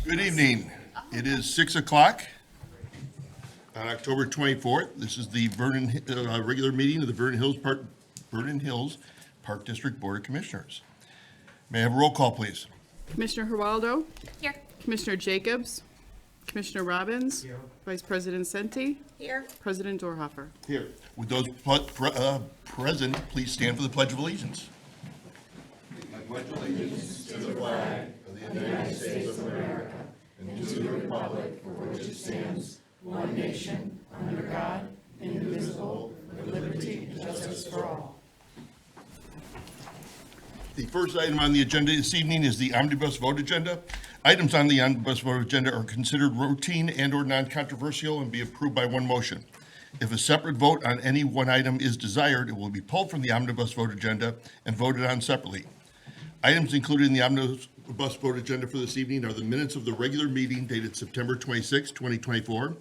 Good evening. It is 6 o'clock on October 24th. This is the regular meeting of the Vernon Hills Park District Board of Commissioners. May I have a roll call, please? Commissioner Geraldo. Here. Commissioner Jacobs. Commissioner Robbins. Here. Vice President Senti. Here. President Dorhofer. Here. Would those present please stand for the Pledge of Allegiance? The first item on the agenda this evening is the omnibus vote agenda. Items on the omnibus vote agenda are considered routine and/or non-controversial and be approved by one motion. If a separate vote on any one item is desired, it will be pulled from the omnibus vote agenda and voted on separately. Items included in the omnibus vote agenda for this evening are the minutes of the regular meeting dated September 26, 2024,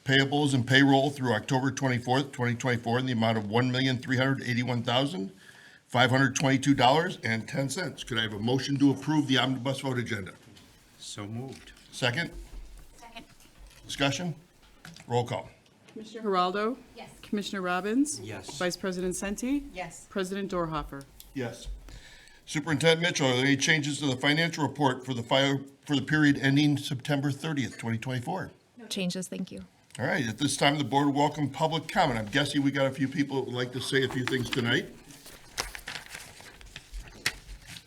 payables and payroll through October 24th, 2024 in the amount of $1,381,522.10. Could I have a motion to approve the omnibus vote agenda? So moved. Second? Second. Discussion? Roll call. Commissioner Geraldo. Yes. Commissioner Robbins. Yes. Vice President Senti. Yes. President Dorhofer. Yes. Superintendent Mitchell, are there any changes to the financial report for the period ending September 30th, 2024? No changes, thank you. All right, at this time, the board will welcome public comment. I'm guessing we got a few people that would like to say a few things tonight.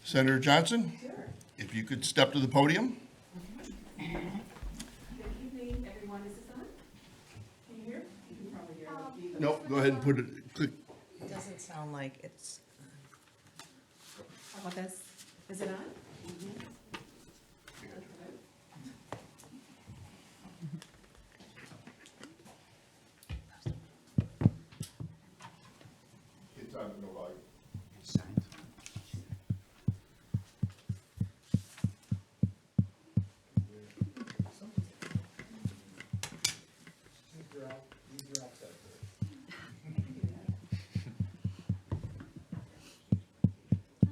Senator Johnson? Sure. If you could step to the podium. Good evening, everyone. Is this on? Can you hear? You can probably hear me. Nope, go ahead and put it, click. It doesn't sound like it's, How about this? Is it on?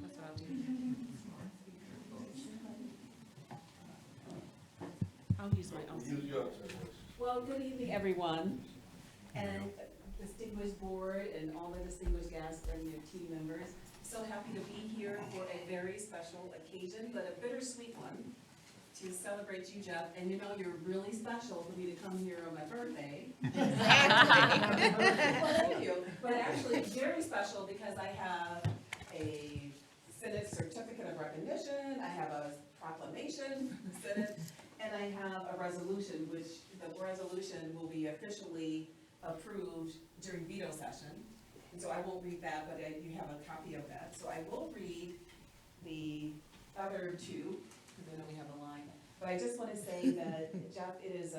That's what I'll do. I'll use my own. Well, good evening, everyone, and distinguished board and all the distinguished guests and your team members. So happy to be here for a very special occasion, but a bittersweet one, to celebrate you, Jeff. And you know, you're really special for me to come here on my birthday. Well, thank you. But actually, very special because I have a Senate certificate of recognition, I have a proclamation from the Senate, and I have a resolution, which the resolution will be officially approved during veto session. And so I won't read that, but you have a copy of that. So I will read the other two, because I know we have a line. But I just want to say that, Jeff, it's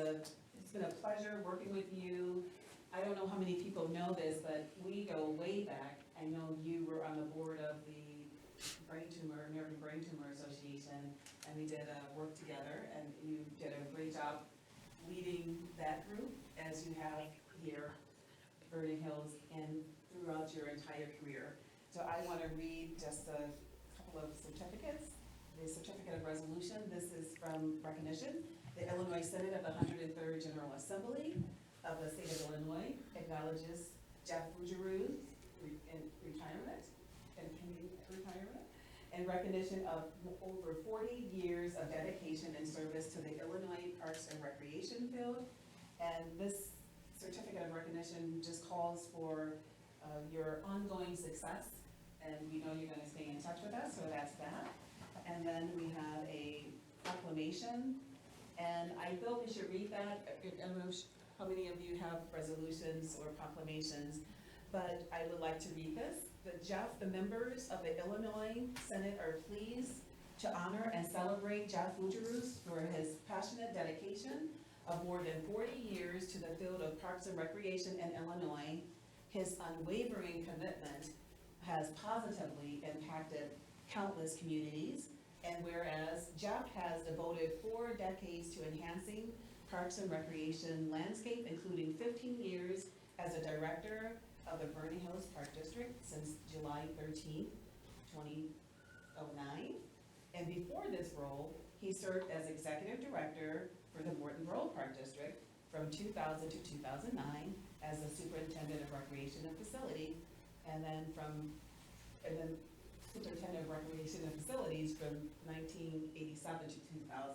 been a pleasure working with you. I don't know how many people know this, but we go way back. I know you were on the board of the American Brain Tumor Association, and we did work together, and you did a great job leading that group, as you have here, Vernon Hills, and throughout your entire career. So I want to read just a couple of certificates. The certificate of resolution, this is from recognition. The Illinois Senate of the 103rd General Assembly of the state of Illinois acknowledges Jeff Bougeroux's retirement and pending retirement in recognition of over 40 years of dedication and service to the Illinois Parks and Recreation field. And this certificate of recognition just calls for your ongoing success, and we know you're going to stay in touch with us, so that's that. And then we have a proclamation, and I feel we should read that. I don't know how many of you have resolutions or proclamations, but I would like to read this. The members of the Illinois Senate are pleased to honor and celebrate Jeff Bougeroux for his passionate dedication of more than 40 years to the field of Parks and Recreation in Illinois. His unwavering commitment has positively impacted countless communities, and whereas Jeff has devoted 4 decades to enhancing Parks and Recreation landscape, including 15 years as a director of the Vernon Hills Park District since July 13, 2009. And before this role, he served as executive director for the Morton Rural Park District from 2000 to 2009 as the superintendent of recreation and facility, and then superintendent of recreation and facilities from 1987 to 2000.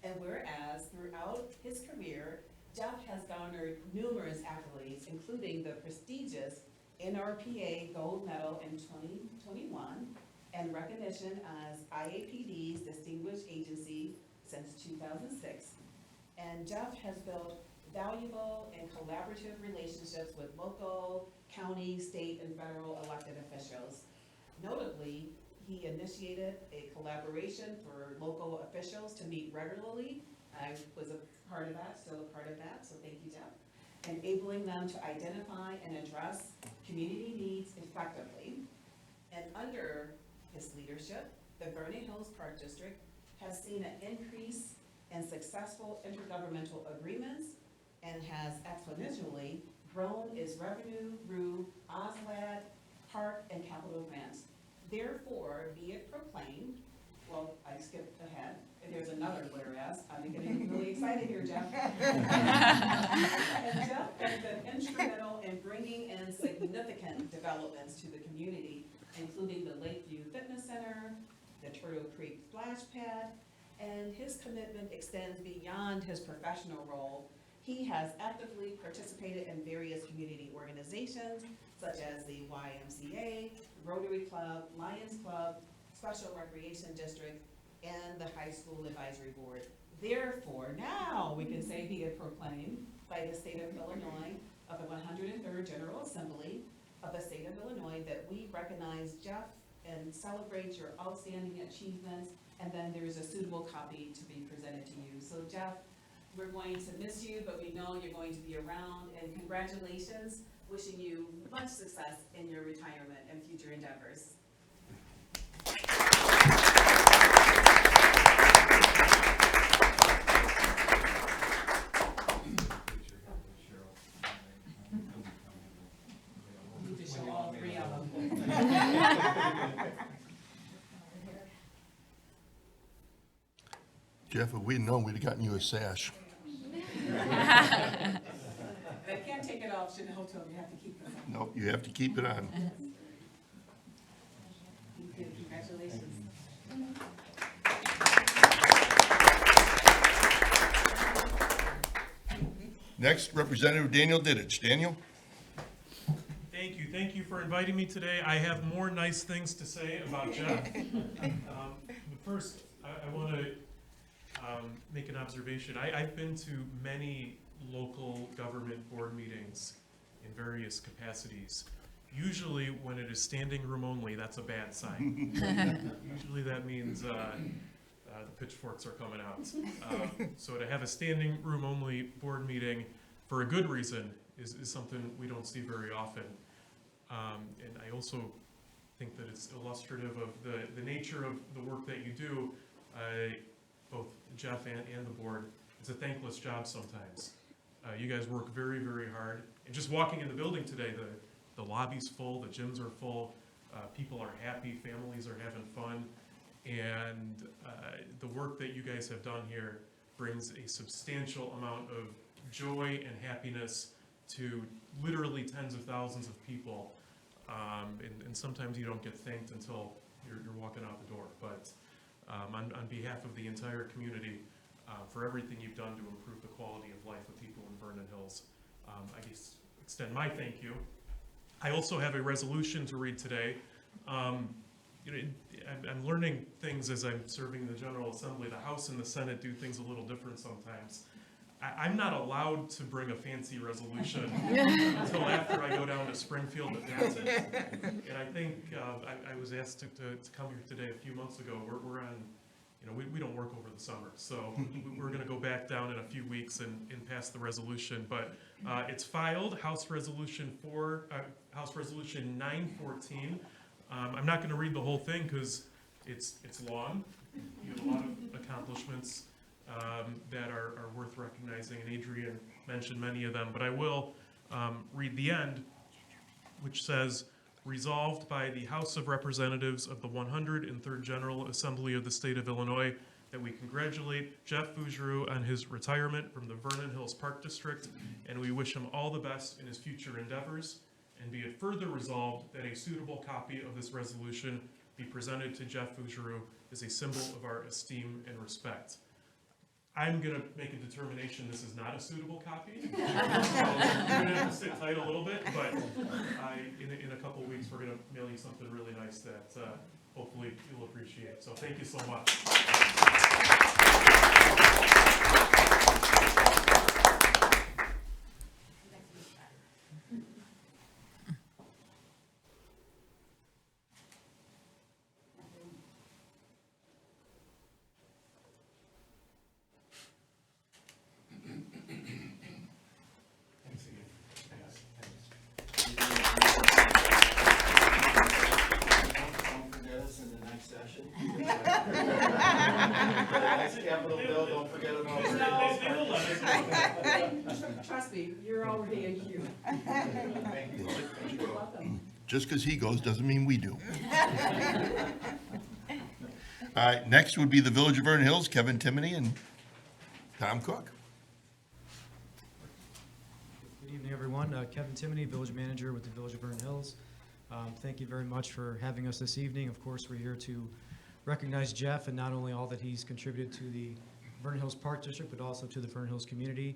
And whereas throughout his career, Jeff has garnered numerous accolades, including the prestigious NRPA Gold Medal in 2021 and recognition as IAPD's Distinguished Agency since 2006. And Jeff has built valuable and collaborative relationships with local, county, state, and federal elected officials. Notably, he initiated a collaboration for local officials to meet regularly. I was a part of that, still a part of that, so thank you, Jeff. Enabling them to identify and address community needs effectively. And under his leadership, the Vernon Hills Park District has seen an increase in successful intergovernmental agreements and has exponentially grown its revenue through OSLAD, park, and capital grants. Therefore, be it proclaimed, well, I skipped ahead, and there's another whereas, I'm getting really excited here, Jeff. And Jeff has been instrumental in bringing in significant developments to the community, including the Lakeview Fitness Center, the Turtle Creek Splash Pad, and his commitment extends beyond his professional role. He has actively participated in various community organizations, such as the YMCA, Rotary Club, Lions Club, Special Recreation District, and the High School Advisory Board. Therefore, now we can say be it proclaimed by the state of Illinois of the 103rd General Assembly of the state of Illinois that we recognize Jeff and celebrate your outstanding achievements, and then there's a suitable copy to be presented to you. So Jeff, we're going to miss you, but we know you're going to be around, and congratulations. Wishing you much success in your retirement and future endeavors. You need to show all three of them. Jeff, if we'd known, we'd have gotten you a sash. I can't take it off, Chanel told me, you have to keep it on. No, you have to keep it on. Thank you, congratulations. Next, Representative Daniel Didich. Daniel? Thank you for inviting me today. I have more nice things to say about Jeff. But first, I want to make an observation. I've been to many local government board meetings in various capacities. Usually when it is standing room only, that's a bad sign. Usually that means the pitchforks are coming out. So to have a standing room only board meeting for a good reason is something we don't see very often. And I also think that it's illustrative of the nature of the work that you do, both Jeff and the board. It's a thankless job sometimes. You guys work very, very hard. And just walking in the building today, the lobby's full, the gyms are full, people are happy, families are having fun. And the work that you guys have done here brings a substantial amount of joy and happiness to literally tens of thousands of people. And sometimes you don't get thanked until you're walking out the door. But on behalf of the entire community, for everything you've done to improve the quality of life of people in Vernon Hills, I just extend my thank you. I also have a resolution to read today. I'm learning things as I'm serving the General Assembly. The House and the Senate do things a little different sometimes. I'm not allowed to bring a fancy resolution until after I go down to Springfield to pass it. And I think I was asked to come here today a few months ago. We're on, we don't work over the summer, so we're going to go back down in a few weeks and pass the resolution. But it's filed, House Resolution 914. I'm not going to read the whole thing because it's long. You have a lot of accomplishments that are worth recognizing, and Adrian mentioned many of them, but I will read the end, which says, Resolved by the House of Representatives of the 103rd General Assembly of the State of Illinois that we congratulate Jeff Fougeroux on his retirement from the Vernon Hills Park District, and we wish him all the best in his future endeavors. And be it further resolved that a suitable copy of this resolution be presented to Jeff Fougeroux as a symbol of our esteem and respect. I'm gonna make a determination this is not a suitable copy. So you're gonna have to sit tight a little bit, but in a couple weeks, we're gonna mail you something really nice that hopefully you'll appreciate. So thank you so much. Thanks again. Don't forget us in the next session. The next capital bill, don't forget about They will let us know. Trust me, you're already in queue. Thank you. You're welcome. Just because he goes doesn't mean we do. All right, next would be the Village of Vernon Hills, Kevin Timoney and Tom Cook. Good evening, everyone. Kevin Timoney, Village Manager with the Village of Vernon Hills. Thank you very much for having us this evening. Of course, we're here to recognize Jeff and not only all that he's contributed to the Vernon Hills Park District, but also to the Vernon Hills community.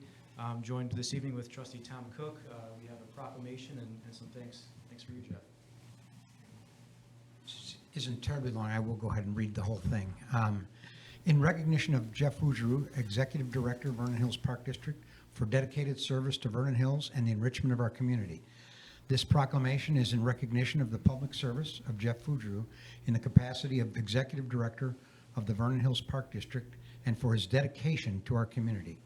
Joined this evening with Trustee Tom Cook. We have a proclamation and some thanks. Thanks for you, Jeff. Isn't terribly long. I will go ahead and read the whole thing. In recognition of Jeff Fougeroux, Executive Director, Vernon Hills Park District, for dedicated service to Vernon Hills and the enrichment of our community. This proclamation is in recognition of the public service of Jeff Fougeroux in the capacity of Executive Director of the Vernon Hills Park District and for his dedication to our community.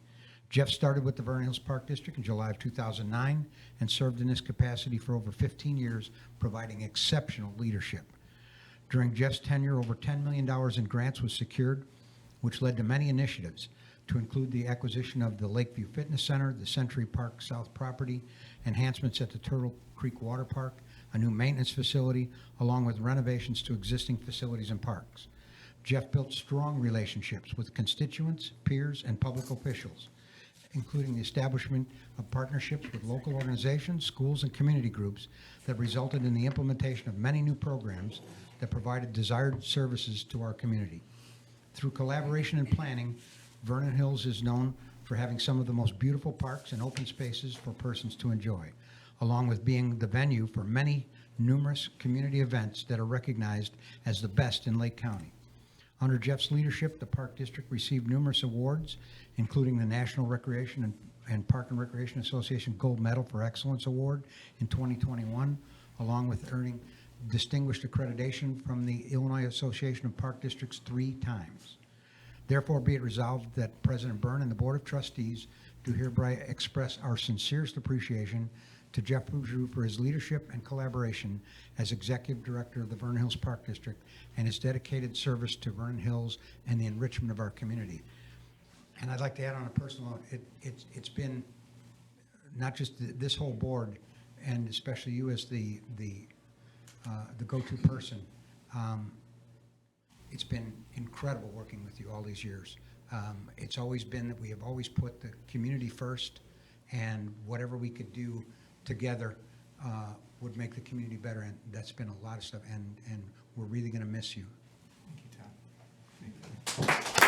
Jeff started with the Vernon Hills Park District in July of 2009 and served in this capacity for over 15 years, providing exceptional leadership. During Jeff's tenure, over $10 million in grants was secured, which led to many initiatives, to include the acquisition of the Lakeview Fitness Center, the Century Park South property, enhancements at the Turtle Creek Water Park, a new maintenance facility, along with renovations to existing facilities and parks. Jeff built strong relationships with constituents, peers, and public officials, including the establishment of partnerships with local organizations, schools, and community groups that resulted in the implementation of many new programs that provided desired services to our community. Through collaboration and planning, Vernon Hills is known for having some of the most beautiful parks and open spaces for persons to enjoy, along with being the venue for many numerous community events that are recognized as the best in Lake County. Under Jeff's leadership, the Park District received numerous awards, including the National Recreation and Park and Recreation Association Gold Medal for Excellence Award in 2021, along with earning distinguished accreditation from the Illinois Association of Park Districts 3 times. Therefore, be it resolved that President Byrne and the Board of Trustees do hereby express our sincerest appreciation to Jeff Fougeroux for his leadership and collaboration as Executive Director of the Vernon Hills Park District and his dedicated service to Vernon Hills and the enrichment of our community. And I'd like to add on a personal note, it's been not just this whole board, and especially you as the go-to person. It's been incredible working with you all these years. It's always been that we have always put the community first, and whatever we could do together would make the community better, and that's been a lot of stuff, and we're really going to miss you. Thank you, Tom. Thank you.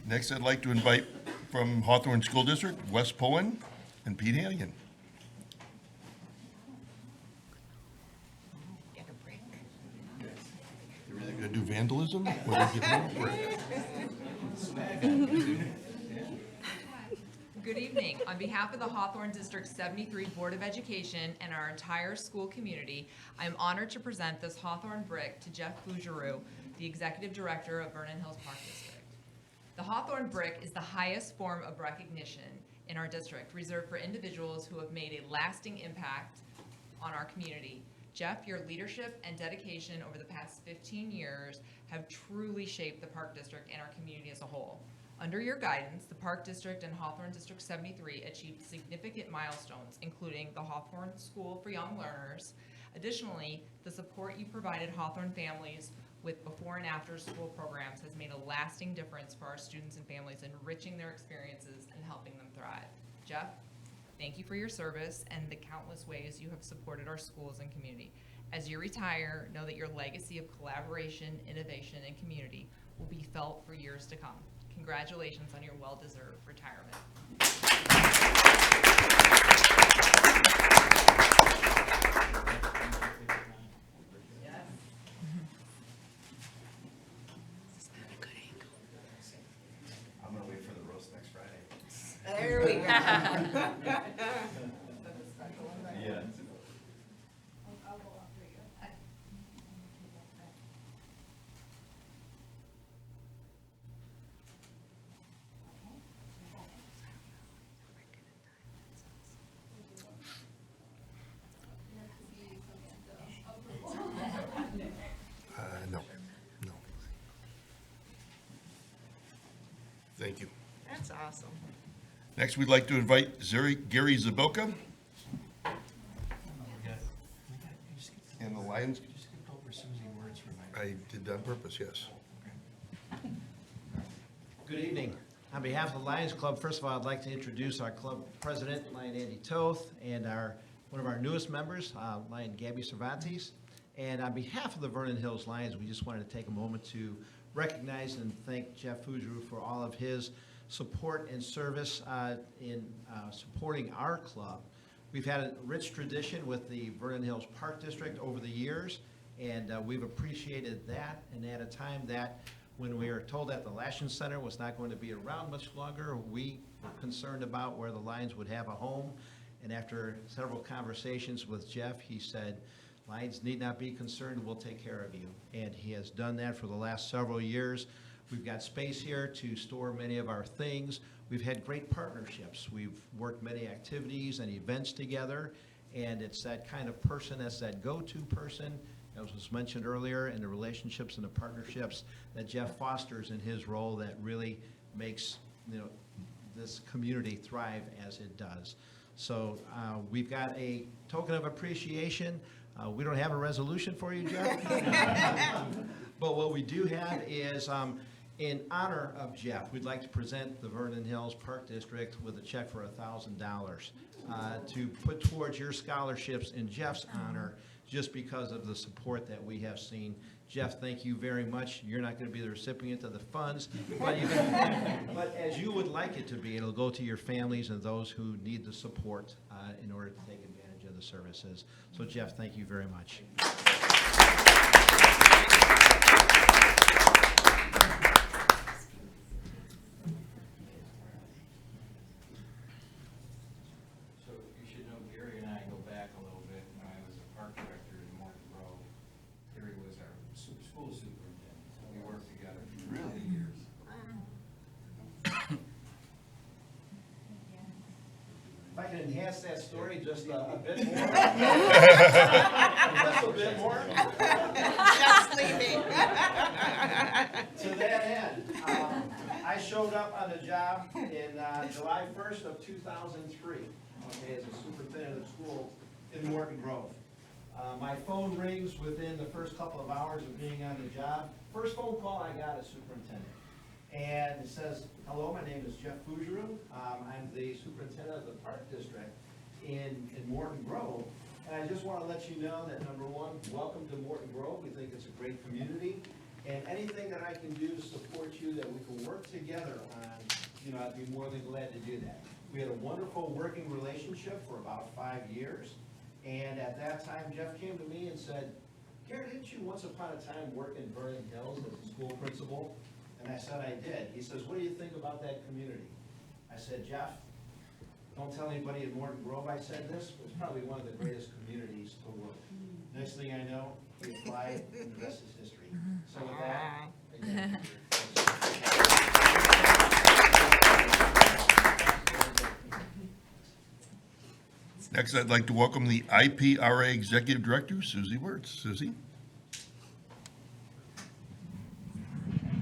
Next, I'd like to invite from Hawthorne School District, Wes Pullen and Pete Hallion. You're either gonna do vandalism or you get a break. Good evening. On behalf of the Hawthorne District 73 Board of Education and our entire school community, I am honored to present this Hawthorne brick to Jeff Bougeroux, the Executive Director of Vernon Hills Park District. The Hawthorne brick is the highest form of recognition in our district, reserved for individuals who have made a lasting impact on our community. Jeff, your leadership and dedication over the past 15 years have truly shaped the Park District and our community as a whole. Under your guidance, the Park District and Hawthorne District 73 achieved significant milestones, including the Hawthorne School for Young Learners. Additionally, the support you provided Hawthorne families with before and after school programs has made a lasting difference for our students and families, enriching their experiences and helping them thrive. Jeff, thank you for your service and the countless ways you have supported our schools and community. As you retire, know that your legacy of collaboration, innovation, and community will be felt for years to come. Congratulations on your well-deserved retirement. I'm gonna wait for the roast next Friday. There we go. Yeah. No. Thank you. That's awesome. Next, we'd like to invite Gary Zabilka and the Lions. You skipped over Susie Word's reminder. I did that on purpose, yes. Good evening. On behalf of the Lions Club, first of all, I'd like to introduce our club president, Lion Andy Toth, and one of our newest members, Lion Gabby Cervantes. And on behalf of the Vernon Hills Lions, we just wanted to take a moment to recognize and thank Jeff Bougeroux for all of his support and service in supporting our club. We've had a rich tradition with the Vernon Hills Park District over the years, and we've appreciated that. And at a time that when we were told that the Lashon Center was not going to be around much longer, we were concerned about where the Lions would have a home. And after several conversations with Jeff, he said, Lions need not be concerned, we'll take care of you. And he has done that for the last several years. We've got space here to store many of our things. We've had great partnerships. We've worked many activities and events together, and it's that kind of person that's that go-to person, as was mentioned earlier, in the relationships and the partnerships that Jeff fosters in his role that really makes, this community thrive as it does. So we've got a token of appreciation. We don't have a resolution for you, Jeff. But what we do have is, in honor of Jeff, we'd like to present the Vernon Hills Park District with a check for $1,000 to put towards your scholarships in Jeff's honor, just because of the support that we have seen. Jeff, thank you very much. You're not going to be the recipient of the funds, but, but as you would like it to be, it'll go to your families and those who need the support in order to take advantage of the services. So Jeff, thank you very much. So you should know Gary and I go back a little bit. When I was a park director in Morton Grove, Gary was our school superintendent. We worked together for many years. If I can enhance that story just a bit more. Just a bit more. Just leaving. To that end, I showed up on the job in July 1st of 2003, as a superintendent of schools in Morton Grove. My phone rings within the first couple of hours of being on the job. First phone call I got as superintendent. And it says, hello, my name is Jeff Bougeroux. I'm the superintendent of the Park District in Morton Grove. And I just want to let you know that, number one, welcome to Morton Grove. We think it's a great community. And anything that I can do to support you, that we can work together on, I'd be more than glad to do that. We had a wonderful working relationship for about 5 years. And at that time, Jeff came to me and said, Gary, didn't you once upon a time work in Vernon Hills as a school principal? And I said I did. He says, what do you think about that community? I said, Jeff, don't tell anybody in Morton Grove I said this, but it's probably one of the greatest communities to work. Next thing I know, we applied, and the rest is history. So with that, again, Next, I'd like to welcome the IPRA Executive Director, Susie Wirtz. Susie?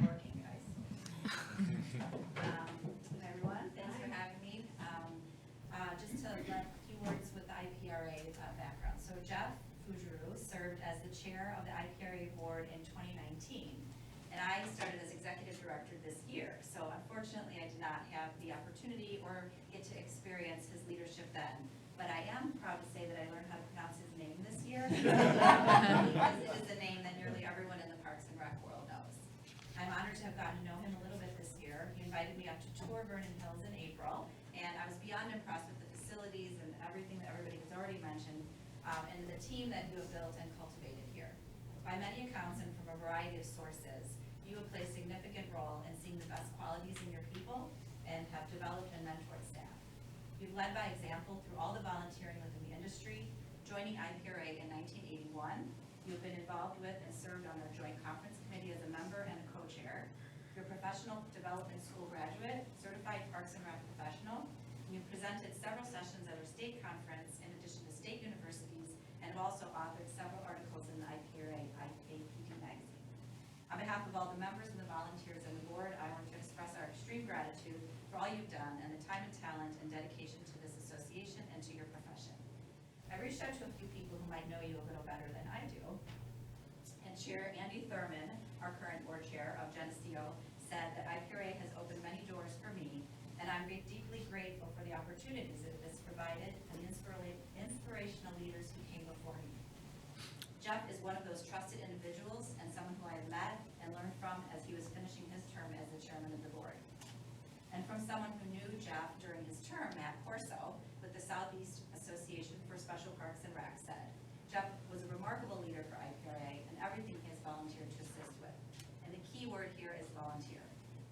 Working, guys. Hi, everyone. Thanks for having me. Just to let a few words with the IPRA background. So Jeff Fujuru served as the chair of the IPRA board in 2019, and I started as executive director this year. So unfortunately, I did not have the opportunity or get to experience his leadership then. But I am proud to say that I learned how to pronounce his name this year. Because it is a name that nearly everyone in the Parks and Rec world knows. I'm honored to have gotten to know him a little bit this year. He invited me up to tour Vernon Hills in April, and I was beyond impressed with the facilities and everything that everybody has already mentioned, and the team that you have built and cultivated here. By many accounts and from a variety of sources, you have played a significant role in seeing the best qualities in your people and have developed and mentored staff. You've led by example through all the volunteering within the industry, joining IPRA in 1981. You've been involved with and served on our joint conference committee as a member and a co-chair. You're a professional development school graduate, certified Parks and Rec professional. You've presented several sessions at our state conference in addition to state universities, and have also authored several articles in the IPRA APD magazine. On behalf of all the members and the volunteers and the board, I want to express our extreme gratitude for all you've done and the time and talent and dedication to this association and to your profession. I reached out to a few people who might know you a little better than I do. And Chair Andy Thurman, our current board chair of Geneseo, said that IPRA has opened many doors for me, and I'm deeply grateful for the opportunities that this provided and the inspirational leaders who came before me. Jeff is one of those trusted individuals and someone who I have met and learned from as he was finishing his term as the chairman of the board. And from someone who knew Jeff during his term, Matt Corso, with the Southeast Association for Special Parks and Rec, said, Jeff was a remarkable leader for IPRA and everything he has volunteered to assist with. And the key word here is volunteer.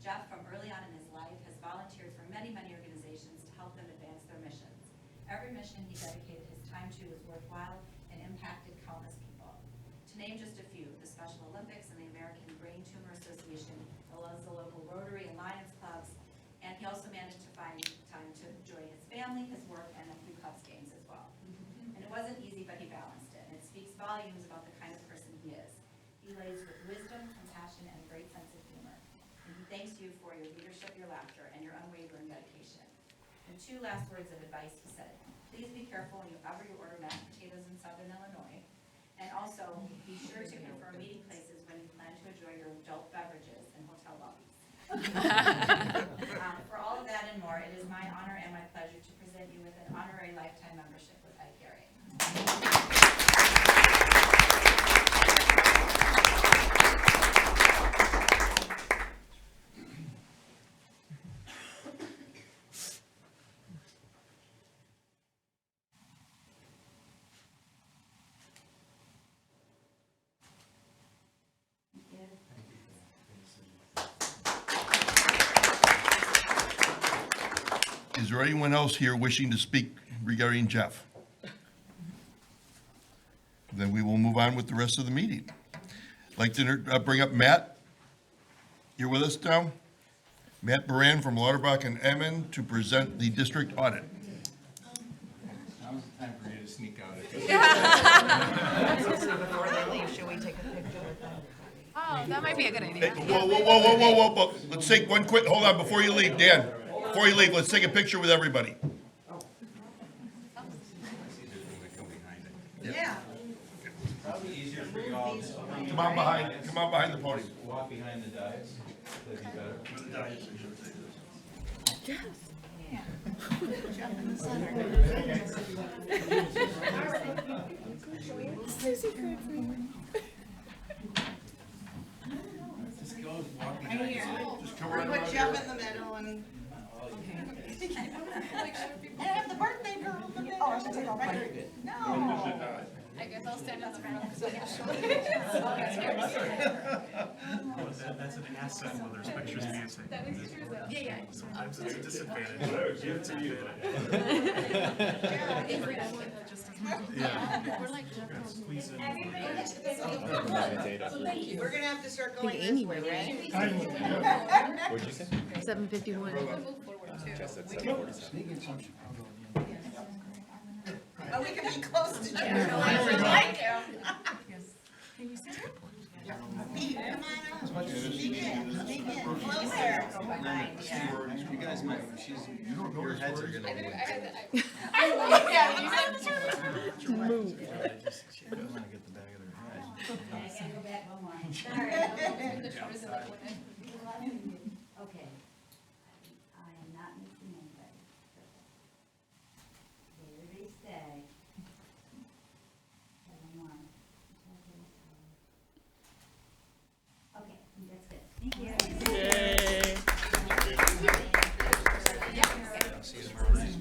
Jeff, from early on in his life, has volunteered for many, many organizations to help them advance their missions. Every mission he dedicated his time to was worthwhile and impacted countless people. To name just a few, the Special Olympics and the American Brain Tumor Association, as well as the local Rotary and Lions clubs, and he also managed to find time to enjoy his family, his work, and a few Cubs games as well. And it wasn't easy, but he balanced it. And it speaks volumes about the kind of person he is. He lays with wisdom, compassion, and a great sense of humor. And he thanks you for your leadership, your laughter, and your unwavering dedication. And two last words of advice he said, please be careful whenever you order mashed potatoes in Southern Illinois. And also, be sure to confirm meeting places when you plan to enjoy your adult beverages in hotel lobbies. For all of that and more, it is my honor and my pleasure to present you with an honorary lifetime membership with IPRA. Is there anyone else here wishing to speak regarding Jeff? Then we will move on with the rest of the meeting. I'd like to bring up Matt. You're with us now? Matt Baran from Lauterbach and Emmon to present the district audit. Now's the time for you to sneak out. Before they leave, should we take a picture with them? Oh, that might be a good Hey, idea. whoa. Let's take one quick, hold on, before you leave, Dan. Before you leave, let's take a picture with everybody. Yeah. Probably easier for you all to Come on behind the podium. walk behind the dais. That'd be better. Jump in the center. Just go walk Right behind. here. Just come Or right put around Jeff here. in the middle and. And have the birthday girl in the middle. Oh, I should take off my. No. I guess I'll stand on the front because I have That's an asset when there's pictures of you saying. That is true though. Yeah. Sometimes it's a disadvantage. I would give to you. We're like Squeeze in. We're gonna have to start going this Amy way, might right? 7:51. Oh, we can be close to Jeff. Closer. You guys might, your heads are gonna. Move. I wanna get the back of their head. Okay. I am not missing anybody. Everybody stay. 7-1. Okay, that's good. Thank you. See you tomorrow night.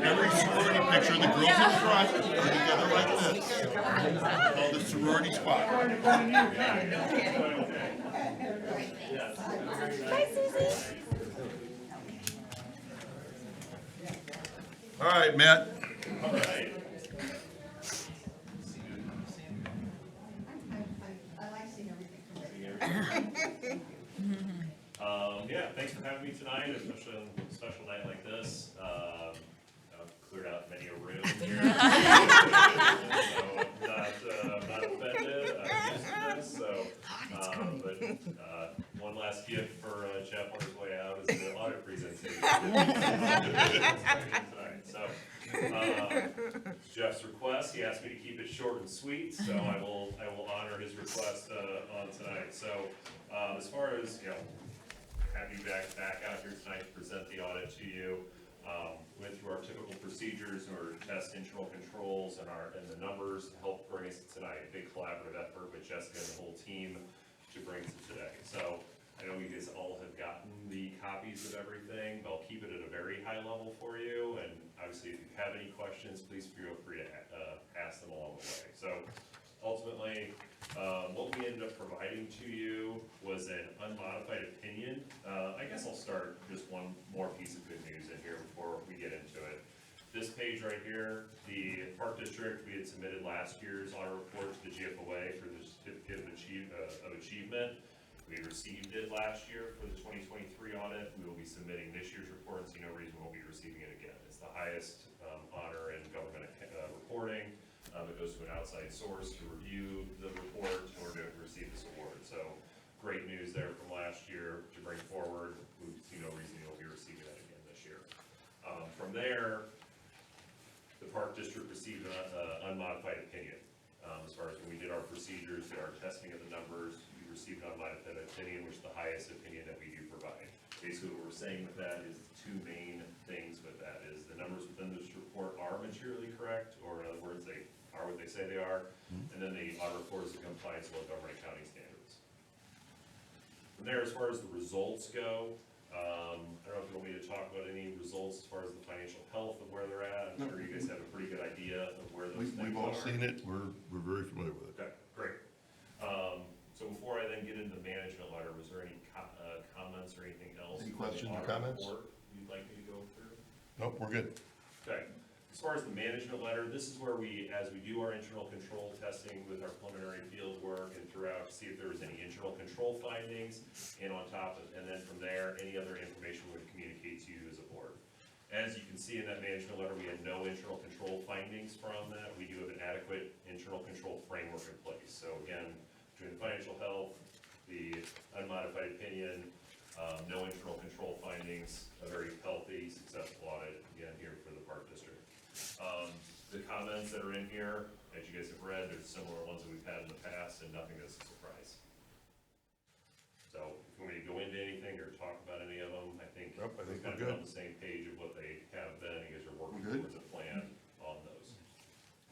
Every sorority picture, the girls in front are together like this. Called the sorority squad. All right, Matt. Yeah, thanks for having me tonight, especially on a special night like this. I've cleared out many a room here. So I'm not offended, I'm used to this, so. But one last gift for Jeff on his way out is the audit presentation. Tonight. So, Jeff's request, he asked me to keep it short and sweet, so I will honor his request on tonight. So, as far as, happy to be back out here tonight to present the audit to you. Went through our typical procedures in order to test internal controls and the numbers to help bring us to tonight. A big collaborative effort with Jessica and the whole team to bring to today. So I know you guys all have gotten the copies of everything, but I'll keep it at a very high level for you. And obviously, if you have any questions, please feel free to ask them along the way. So ultimately, what we ended up providing to you was an unmodified opinion. I guess I'll start just one more piece of good news in here before we get into it. This page right here, the Park District, we had submitted last year's audit report to the GFOA for the Certificate of Achievement. We received it last year for the 2023 audit. We will be submitting this year's report and see no reason we won't be receiving it again. It's the highest honor in government reporting. It goes to an outside source to review the report in order to receive this award. So great news there from last year to bring forward. We see no reason you'll be receiving that again this year. From there, the Park District received an unmodified opinion. As far as when we did our procedures, did our testing of the numbers, we received an unmodified opinion, which is the highest opinion that we do provide. Basically, what we're saying with that is two main things with that is the numbers within this report are materially correct, or in other words, they are what they say they are, and then the audit report is in compliance with government accounting standards. From there, as far as the results go, I don't know if you want me to talk about any results as far as the financial health of where they're at. I'm sure you guys have a pretty good idea of where those things are. We've all seen it, we're very familiar with it. Okay, great. So before I then get into the management letter, was there any comments or anything else? Any from the questions or audit comments? report you'd like me to go through? Nope, we're good. Okay. As far as the management letter, this is where we, as we do our internal control testing with our preliminary field work and throughout, see if there was any internal control findings, and on top of, and then from there, any other information we would communicate to you as a board. As you can see in that management letter, we had no internal control findings from that. We do have an adequate internal control framework in place. So again, between the financial health, the unmodified opinion, no internal control findings, a very healthy, successful audit, again, here for the Park District. The comments that are in here, as you guys have read, there's similar ones that we've had in the past, and nothing that's a surprise. So, if you want me to go into anything or talk about any of them, I think Nope, I think we're we're kind of good. on the same page of what they have been, you guys are working We're good. towards a plan on those.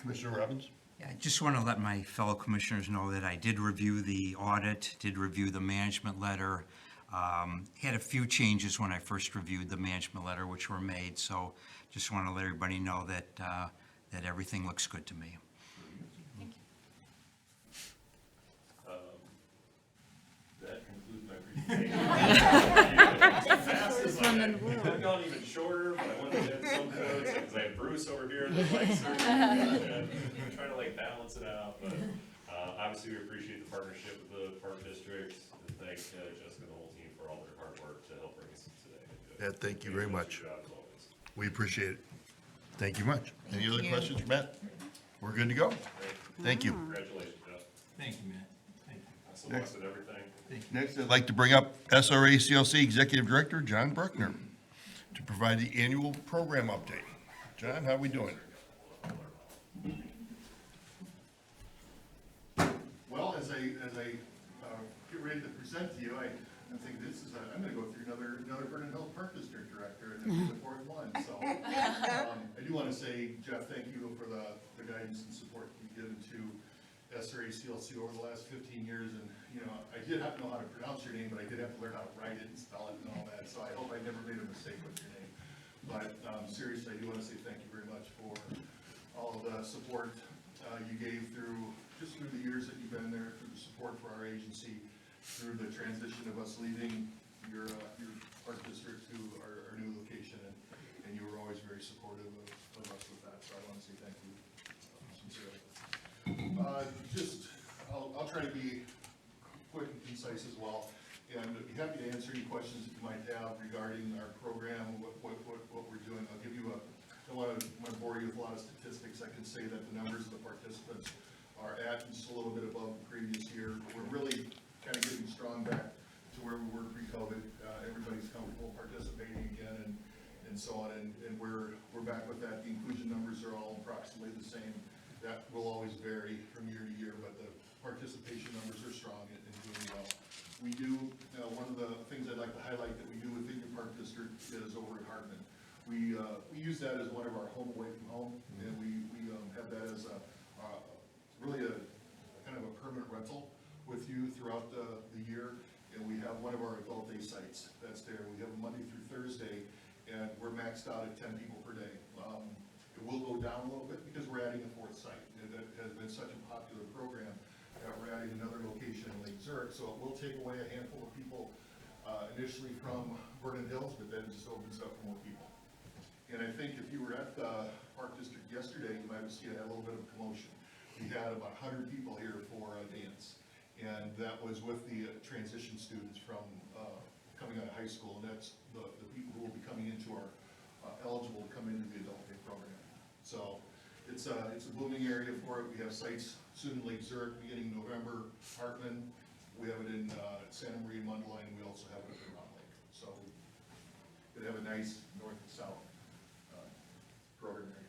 Commissioner Robbins? I just want to let my fellow commissioners know that I did review the audit, did review the management letter. Had a few changes when I first reviewed the management letter, which were made, so just want to let everybody know that, that everything looks good to me. That concludes my presentation. Fast as I've gone even shorter, but I wanted to hit some quotes, because I have Bruce over here, the lights are, and I'm trying to like balance it out, but, obviously we appreciate the partnership with the park district, and thank Jessica and the whole team for all their hard work to help bring us today. Yeah, thank you very much. Good job as always. We appreciate it. Thank you much. Any other you. questions for Matt? We're good to go. Thank you. Congratulations, Jeff. Thank you, Matt. Thank you. Best of luck with everything. Next, I'd like to bring up SRACLC Executive Director John Bruckner to provide the annual program update. John, how we doing? Well, as I get ready to present to you, I think this is, I'm gonna go through another Vernon Hills Park District Director, and this is the fourth one, so. I do wanna say, Jeff, thank you for the guidance and support you've given to SRACLC over the last 15 years, and, you know, I did have to know how to pronounce your name, but I did have to learn how to write it and spell it and all that, so I hope I never made a mistake with your name. But, seriously, I do wanna say thank you very much for all of the support, you gave through the years that you've been there, through the support for our agency, through the transition of us leaving your park district to our new location, and you were always very supportive of us with that, so I want to say thank you sincerely. I'll try to be quick and concise as well, and I'd be happy to answer any questions that you might have regarding our program, what we're doing. I'll give you I don't want to bore you with a lot of statistics. I can say that the numbers of the participants are at just a little bit above the previous year. We're really kind of getting strong back to where we were pre-COVID. Everybody's comfortable participating again and so on, and we're back with that. The inclusion numbers are all approximately the same. That will always vary from year to year, but the participation numbers are strong and doing well. We do, one of the things I'd like to highlight that we do within your park district is over at Hartman. We use that as one of our home away from home, and we have that as really a kind of a permanent rental with you throughout the year. And we have one of our adult day sites that's there. We have Monday through Thursday, and we're maxed out at 10 people per day. It will go down a little bit because we're adding a fourth site. That has been such a popular program that we're adding another location in Lake Zurich. So it will take away a handful of people initially from Vernon Hills, but then it just opens up for more people. And I think if you were at the Park District yesterday, you might have seen a little bit of a commotion. We had about 100 people here for a dance, and that was with the transition students from coming out of high school, and that's the people who will be coming into our eligible to come into the adult day program. So it's a booming area for it. We have sites soon in Lake Zurich beginning November, Hartman. We have it in Santa Maria, Mundelein. We also have it in Round Lake. So we could have a nice north and south program area.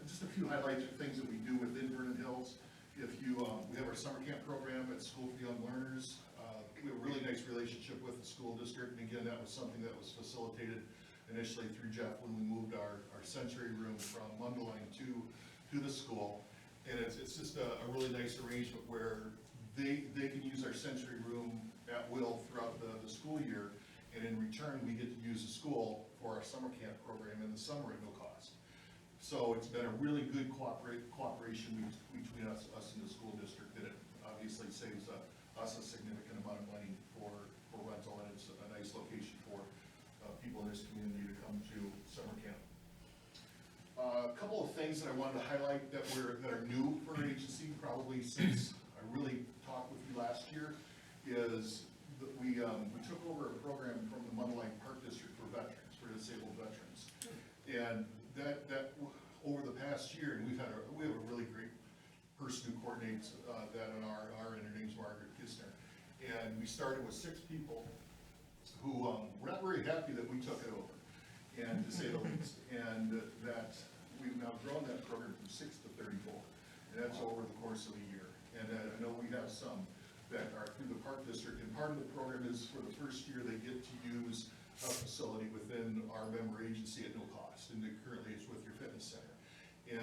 Just a few highlights of things that we do within Vernon Hills. If you, we have our summer camp program at School for Young Learners. We have a really nice relationship with the school district, and again, that was something that was facilitated initially through Jeff when we moved our sensory room from Mundelein to the school. And it's just a really nice arrangement where they can use our sensory room at will throughout the school year, and in return, we get to use the school for our summer camp program in the summer at no cost. So it's been a really good cooperation between us and the school district, and it obviously saves us a significant amount of money for rental, and it's a nice location for people in this community to come to summer camp. A couple of things that I wanted to highlight that are new for our agency, probably since I really talked with you last year, is that we took over a program from the Mundelein Park District for veterans, for disabled veterans, and that over the past year, and we have a really great person who coordinates that on our end. Her name's Margaret Kistner, and we started with 6 people who were not very happy that we took it over, and to say the least, and that we've now grown that program from 6 to 34, and that's over the course of a year. And I know we have some that are through the park district, and part of the program is for the first year they get to use a facility within our member agency at no cost, and currently it's with your fitness center.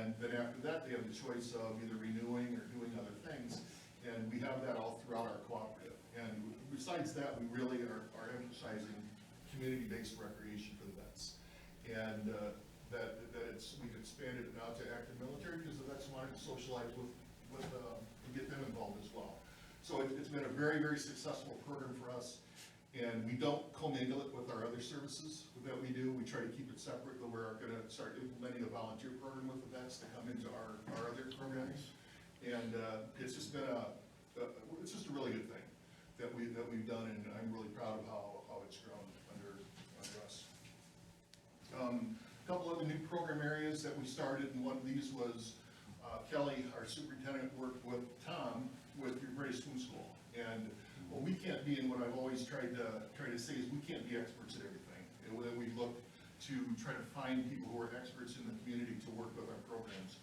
And then after that, they have the choice of either renewing or doing other things. And we have that all throughout our cooperative. And besides that, we really are emphasizing community-based recreation for the vets. And we've expanded it now to active military because the vets wanted to socialize with and get them involved as well. So it's been a very, very successful program for us. And we don't commingle it with our other services that we do. We try to keep it separate, but we're gonna start implementing a volunteer program with the vets to come into our other programs. And it's just been it's just a really good thing that we've done, and I'm really proud of how it's grown under us. A couple of the new program areas that we started, and one of these was Kelly, our superintendent, worked with Tom with your British Swim School. And what we can't be, and what I've always tried to say is we can't be experts at everything. And when we look to try to find people who are experts in the community to work with our programs.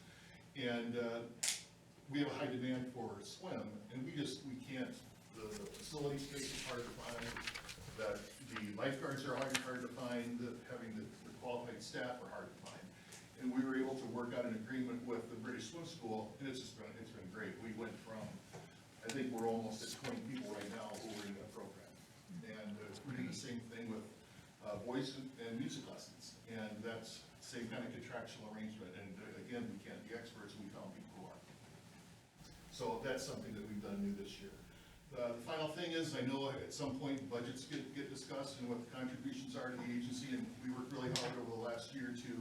And we have a high demand for swim, and we can't, the facility space is hard to find, the lifeguards are hard to find, having the qualified staff are hard to find. And we were able to work out an agreement with the British Swim School, and it's been great. We went from, I think we're almost at 20 people right now who are in that program. And we're doing the same thing with voice and music lessons. And that's the same kind of contractual arrangement. And again, we can't be experts, we found people who are. So that's something that we've done new this year. The final thing is, I know at some point budgets get discussed and what the contributions are to the agency, and we worked really hard over the last year to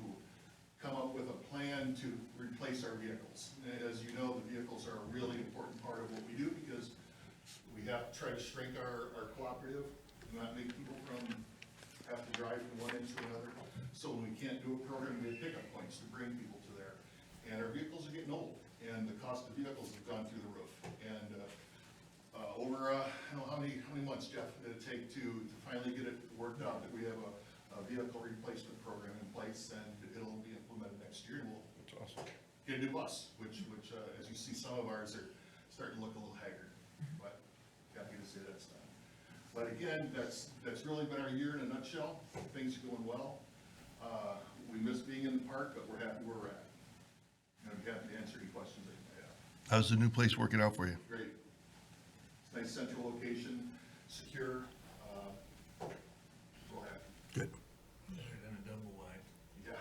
come up with a plan to replace our vehicles. And as you know, the vehicles are a really important part of what we do because we have to try to shrink our cooperative, not make people have to drive from one end to another. So when we can't do a program, we have pickup points to bring people to there. And our vehicles are getting old, and the cost of vehicles have gone through the roof. And over, I don't know how many months, Jeff, did it take to finally get it worked out that we have a vehicle replacement program in place, and it'll be implemented next year. And we'll get a new bus, which as you see, some of ours are starting to look a little haggard, but happy to say that's done. But again, that's really been our year in a nutshell. Things are going well. We miss being in the park, but we're happy where we're at. And I'm happy to answer any questions that you might have. How's the new place working out for you? Great. Nice central location, secure, real happy. Good. Better than a double wide. Yeah.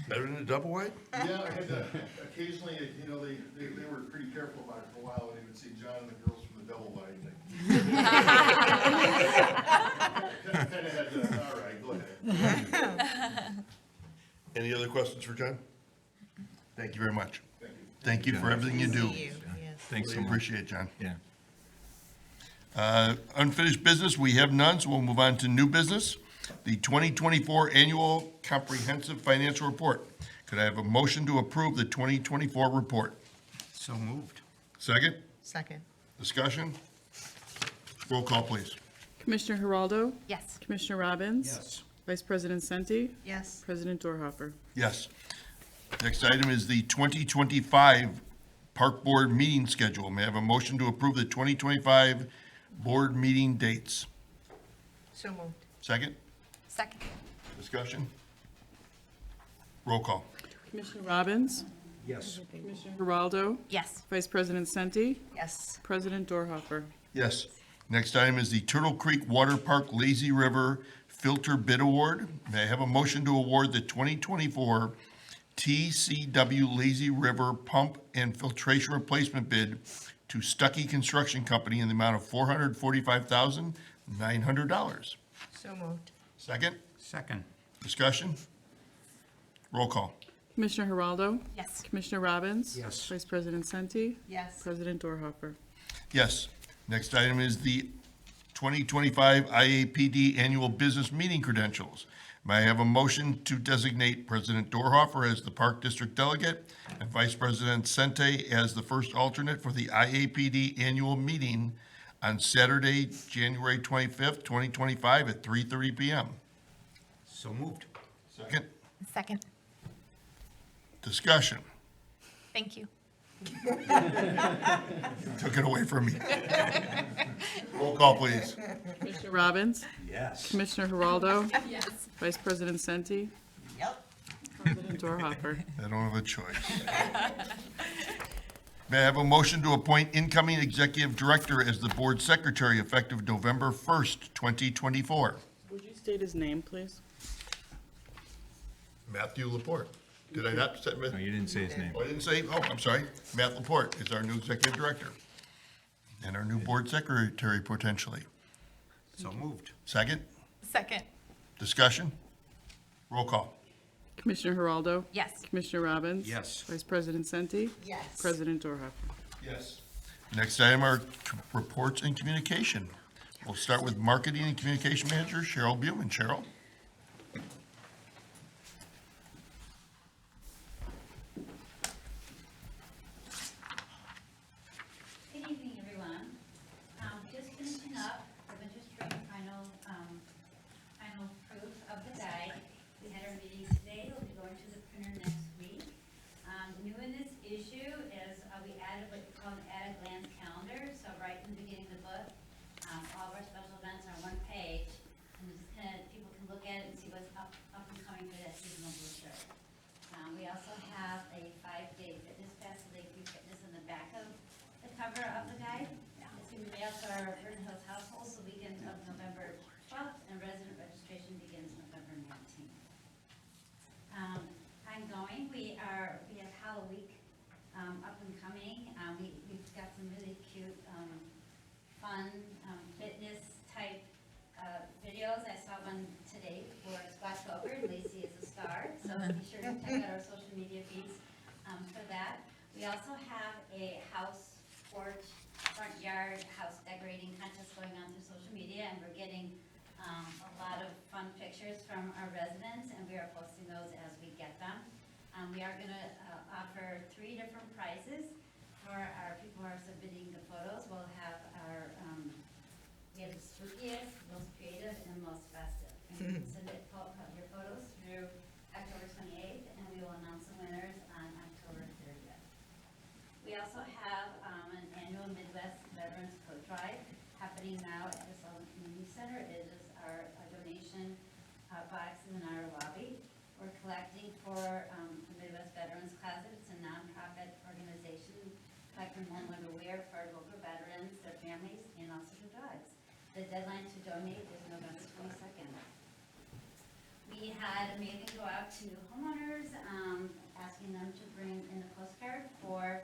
Better than a double wide? Yeah, I had to, occasionally, they were pretty careful about it for a while, when they would see John and the girls from the double wide. Kind of had to, all right, go ahead. Any other questions for John? Thank you very much. Thank you. Thank you for everything you do. See you, yes. Thanks so much. Appreciate it, John. Yeah. Unfinished business, we have none, so we'll move on to new business. The 2024 Annual Comprehensive Financial Report. Could I have a motion to approve the 2024 report? So moved. Second? Second. Discussion? Roll call, please. Commissioner Geraldo? Yes. Commissioner Robbins? Yes. Vice President Senti? Yes. President Dorhofer? Yes. Next item is the 2025 Park Board meeting schedule. May I have a motion to approve the 2025 board meeting dates? So moved. Second? Second. Discussion? Roll call. Commissioner Robbins? Yes. Commissioner Geraldo? Yes. Vice President Senti? Yes. President Dorhofer? Yes. Next item is the Turtle Creek Water Park Lazy River Filter Bid Award. May I have a motion to award the 2024 TCW Lazy River Pump and Filtration Replacement Bid to Stuckey Construction Company in the amount of $445,900. So moved. Second? Second. Discussion? Roll call. Commissioner Geraldo? Yes. Commissioner Robbins? Yes. Vice President Senti? Yes. President Dorhofer? Yes. Next item is the 2025 IAPD Annual Business Meeting Credentials. May I have a motion to designate President Dorhofer as the Park District Delegate and Vice President Sente as the first alternate for the IAPD Annual Meeting on Saturday, January 25th, 2025 at 3:30 p.m. So moved. Second? Second. Discussion? Thank you. Took it away from me. Roll call, please. Commissioner Robbins? Yes. Commissioner Geraldo? Yes. Vice President Senti? Yep. President Dorhofer. I don't have a choice. May I have a motion to appoint incoming executive director as the board secretary effective November 1st, 2024? Would you state his name, please? Matthew Laporte. Did I not say? No, you didn't say his name. Oh, I didn't say, oh, I'm sorry. Matt Laporte is our new executive director and our new board secretary potentially. So moved. Second, Second. discussion? Roll call. Commissioner Geraldo? Yes. Commissioner Robbins? Yes. Vice President Senti? Yes. President Dorhofer. Yes. Next item are reports and communication. We'll start with Marketing and Communication Manager Cheryl Buman. Cheryl? Good evening, everyone. Just finishing up the winter spring final proof of the guide. We had our meeting today, we'll be going to the printer next week. New in this issue is we added what we call an at-a-glance calendar. So right in the beginning of the book, all of our special events are on one page. And just kind of, people can look at it and see what's up and coming for that seasonal brochure. We also have a 5-day fitness pass to Lakeview Fitness in the back of the cover of the guide. It's going to be mailed to our Vernon Hills households the weekend of November 12th, and resident registration begins November 19th. Ongoing, we have Halloween Week up and coming. We've got some really cute, fun fitness type videos. I saw one today for Squash Over. Lacey is a star, so be sure to check out our social media feeds for that. We also have a house porch, front yard, house decorating contest going on through social media, and we're getting a lot of fun pictures from our residents, and we are posting those as we get them. We are going to offer 3 different prizes for our people who are submitting the photos. We'll have our we have the spookiest, most creative, and most festive. And you can submit your photos through October 28th, and we will announce the winners on October 30th. We also have an annual Midwest Veterans Coat Drive happening now at the Sullivan Community Center. It is our donation box in our lobby. We're collecting for the Midwest Veterans Closet. It's a nonprofit organization collecting warm underwear for local veterans, their families, and also the dogs. The deadline to donate is November 22nd. We had a mailing go out to homeowners, asking them to bring in a postcard for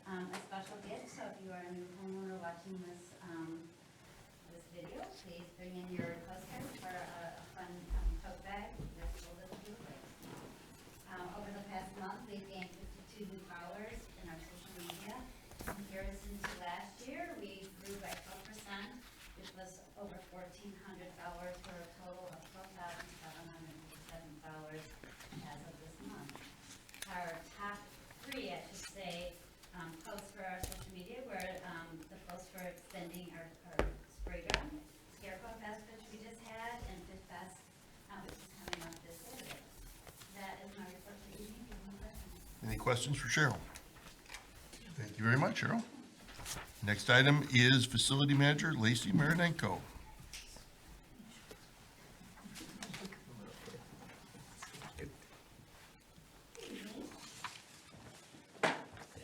a special gift. So if you are a new homeowner watching this this video, please bring in your postcard for a fun tote bag that's a little bit of over the past month, we've gained 52 new followers in our social media. In comparison to last year, we grew by 12%, which was over 1,400 followers for a total of 12,757 followers as of this month. Our top 3, I should say, posts for our social media were the post for extending our spray drum, Scarecrow Fest, which we just had, and Fit Fest, which is coming up this Saturday. That is my report for the evening. Any questions for Cheryl? Thank you very much, Cheryl. Next item is Facility Manager Lacey Marinenko.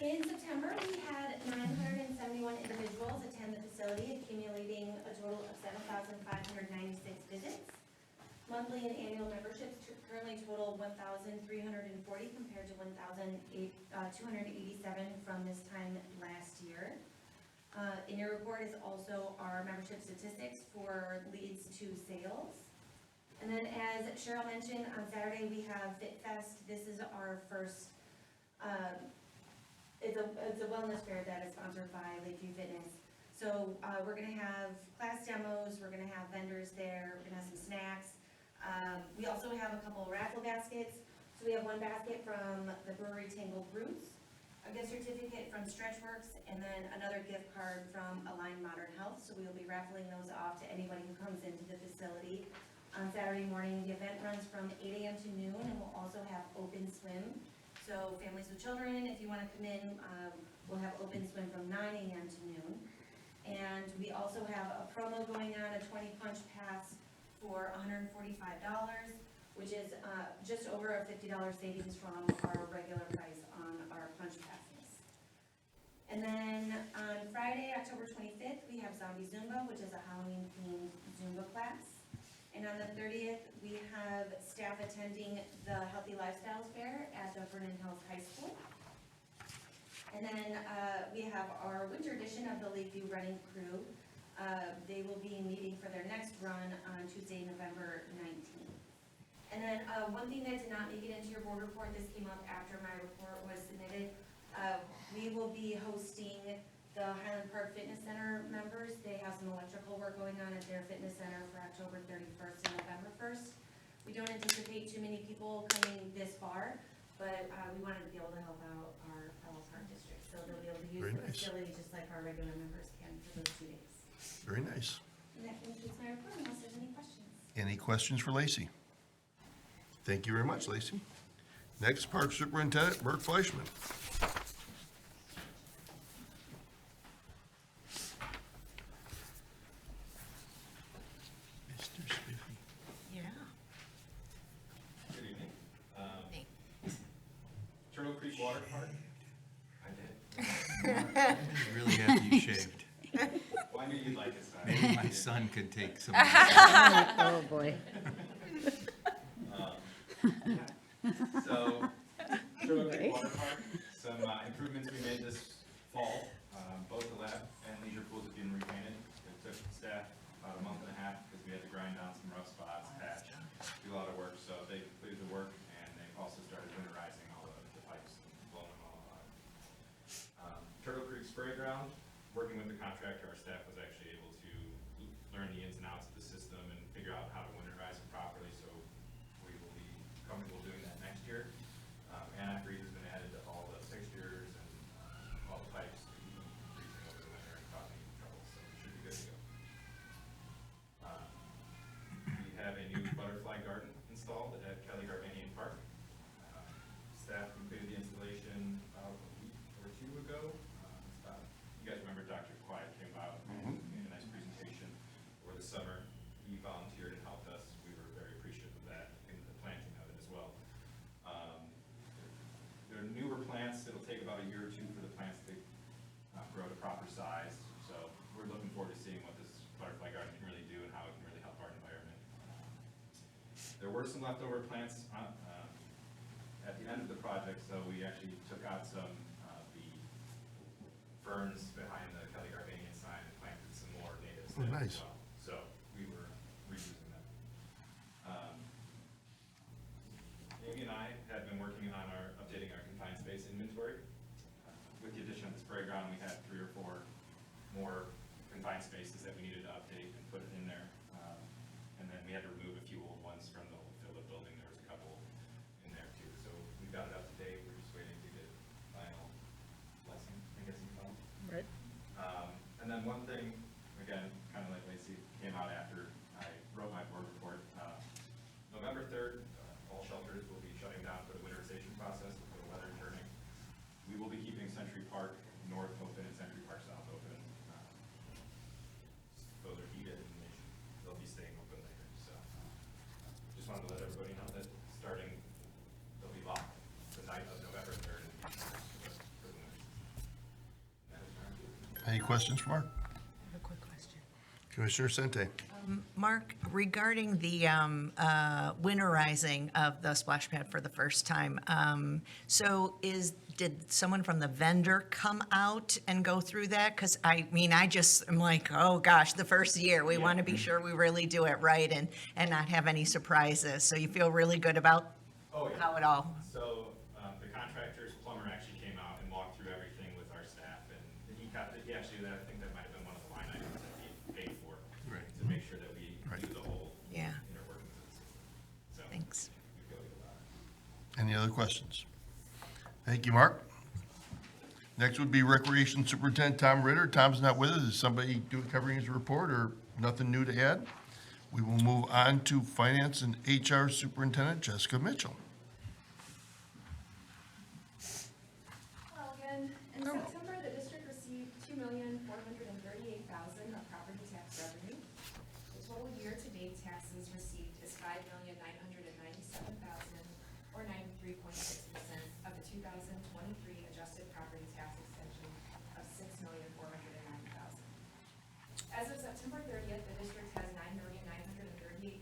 In September, we had 971 individuals attend the facility, accumulating a total of 7,596 visits. Monthly and annual memberships currently total 1,340 compared to 1,287 from this time last year. In your report is also our membership statistics for leads to sales. And then as Cheryl mentioned, on Saturday we have Fit Fest. This is our first, it's a wellness fair that is sponsored by Lakeview Fitness. So we're gonna have class demos, we're gonna have vendors there, we're gonna have some snacks. We also have a couple of raffle baskets. So we have one basket from the brewery Tangled Roots, a gift certificate from Stretchworks, and then another gift card from Align Modern Health. So we will be raffling those off to anybody who comes into the facility. On Saturday morning, the event runs from 8 a.m. to noon, and we'll also have open swim. So families with children, if you want to come in, we'll have open swim from 9 a.m. to noon. And we also have a promo going on, a 20 punch pass for $145. which is just over a $50 savings from our regular price on our punch passes. And then on Friday, October 25th, we have Zombie Zumba, which is a Halloween-themed Zumba class. And on the 30th, we have staff attending the Healthy Lifestyles Fair at the Vernon Hills High School. And then we have our winter edition of the Lakeview Running Crew. They will be meeting for their next run on Tuesday, November 19th. And then one thing that did not make it into your board report, this came up after my report was submitted. We will be hosting the Highland Park Fitness Center members. They have some electrical work going on at their fitness center for October 31st and November 1st. We don't anticipate too many people coming this far, but we wanted to be able to help out our fellow park districts. So they'll be able to use Very the nice. facility just like our regular members can for those 2 days. Very nice. And that concludes my report unless there's any questions. Any questions for Lacey? Thank you very much, Lacey. Next, Park Superintendent Mark Fleischman. Mr. Spiffy. Yeah. Good evening. Thanks. Turtle Creek Water Park. I did. I'm really happy you shaved. Well, I knew you'd like it, so I Maybe my did. son could take some. Oh, boy. So, Turtle Creek Water Park, some improvements we made this fall. Both the lab and leisure pools have been repainted. It took staff about a month and a half because we had to grind down some rough spots, patch, do a lot of work. So they completed the work and they've also started winterizing all of the pipes and blowing them all out. Turtle Creek Spray Ground, working with the contractor, our staff was actually able to learn the ins and outs of the system and figure out how to winterize it properly. So we will be comfortable doing that next year. Antifreeze has been added to all the fixtures and all the pipes to keep them from freezing over the winter and causing trouble, so it should be good to go. We have a new butterfly garden installed at Kelly Garbanian Park. Staff completed the installation about a week or two ago. You guys remember Dr. Quiet came out and made a nice presentation over the summer. He volunteered and helped us. We were very appreciative of that in the planting of it as well. There are newer plants. It'll take about a year or two for the plants to grow to proper size. So we're looking forward to seeing what this butterfly garden can really do and how it can really help our environment. There were some leftover plants at the end of the project, so we actually took out some the ferns behind the Kelly Garbanian sign and planted some more natives Oh, there nice. as well. So we were reusing them. Amy and I have been working on updating our confined space inventory. With the addition of the spray ground, we had 3 or 4 more confined spaces that we needed to update and put in there. And then we had to remove a few old ones from the old Philip building. There was a couple in there too. So we got it up to date. We're just waiting to get final blessing, I guess you call it. Right. And then one thing, again, kind of like Lacey, came out after I wrote my board report. November 3rd, all shelters will be shutting down for the winterization process for the weather turning. We will be keeping Century Park North open and Century Park South open. Those are heated and they'll be staying open later. So just wanted to let everybody know that starting, they'll be locked the night of November 3rd. For the winter. That is my report. Any questions for Mark? I have a quick question. Commissioner Sente. Mark, regarding the winterizing of the splash pad for the first time, did someone from the vendor come out and go through that? Because I just am like, oh gosh, the first year, we want to be sure we really do it right and not have any surprises. So you feel really good about how it all? So the contractor's plumber actually came out and walked through everything with our staff, and he actually, I think that might have been one of the line items that he paid for. Right. To make sure that we do the whole Yeah. inner workings of the system. So Thanks. we feel good about it. Any other questions? Thank you, Mark. Next would be Recreation Superintendent Tom Ritter. Tom's not with us. Is somebody covering his report or nothing new to add? We will move on to Finance and HR Superintendent Jessica Mitchell. Hello again. In September, the district received $2,438,000 of property tax revenue. The total year-to-date taxes received is $5,997,000. As of September 30th, the district has $9,938,000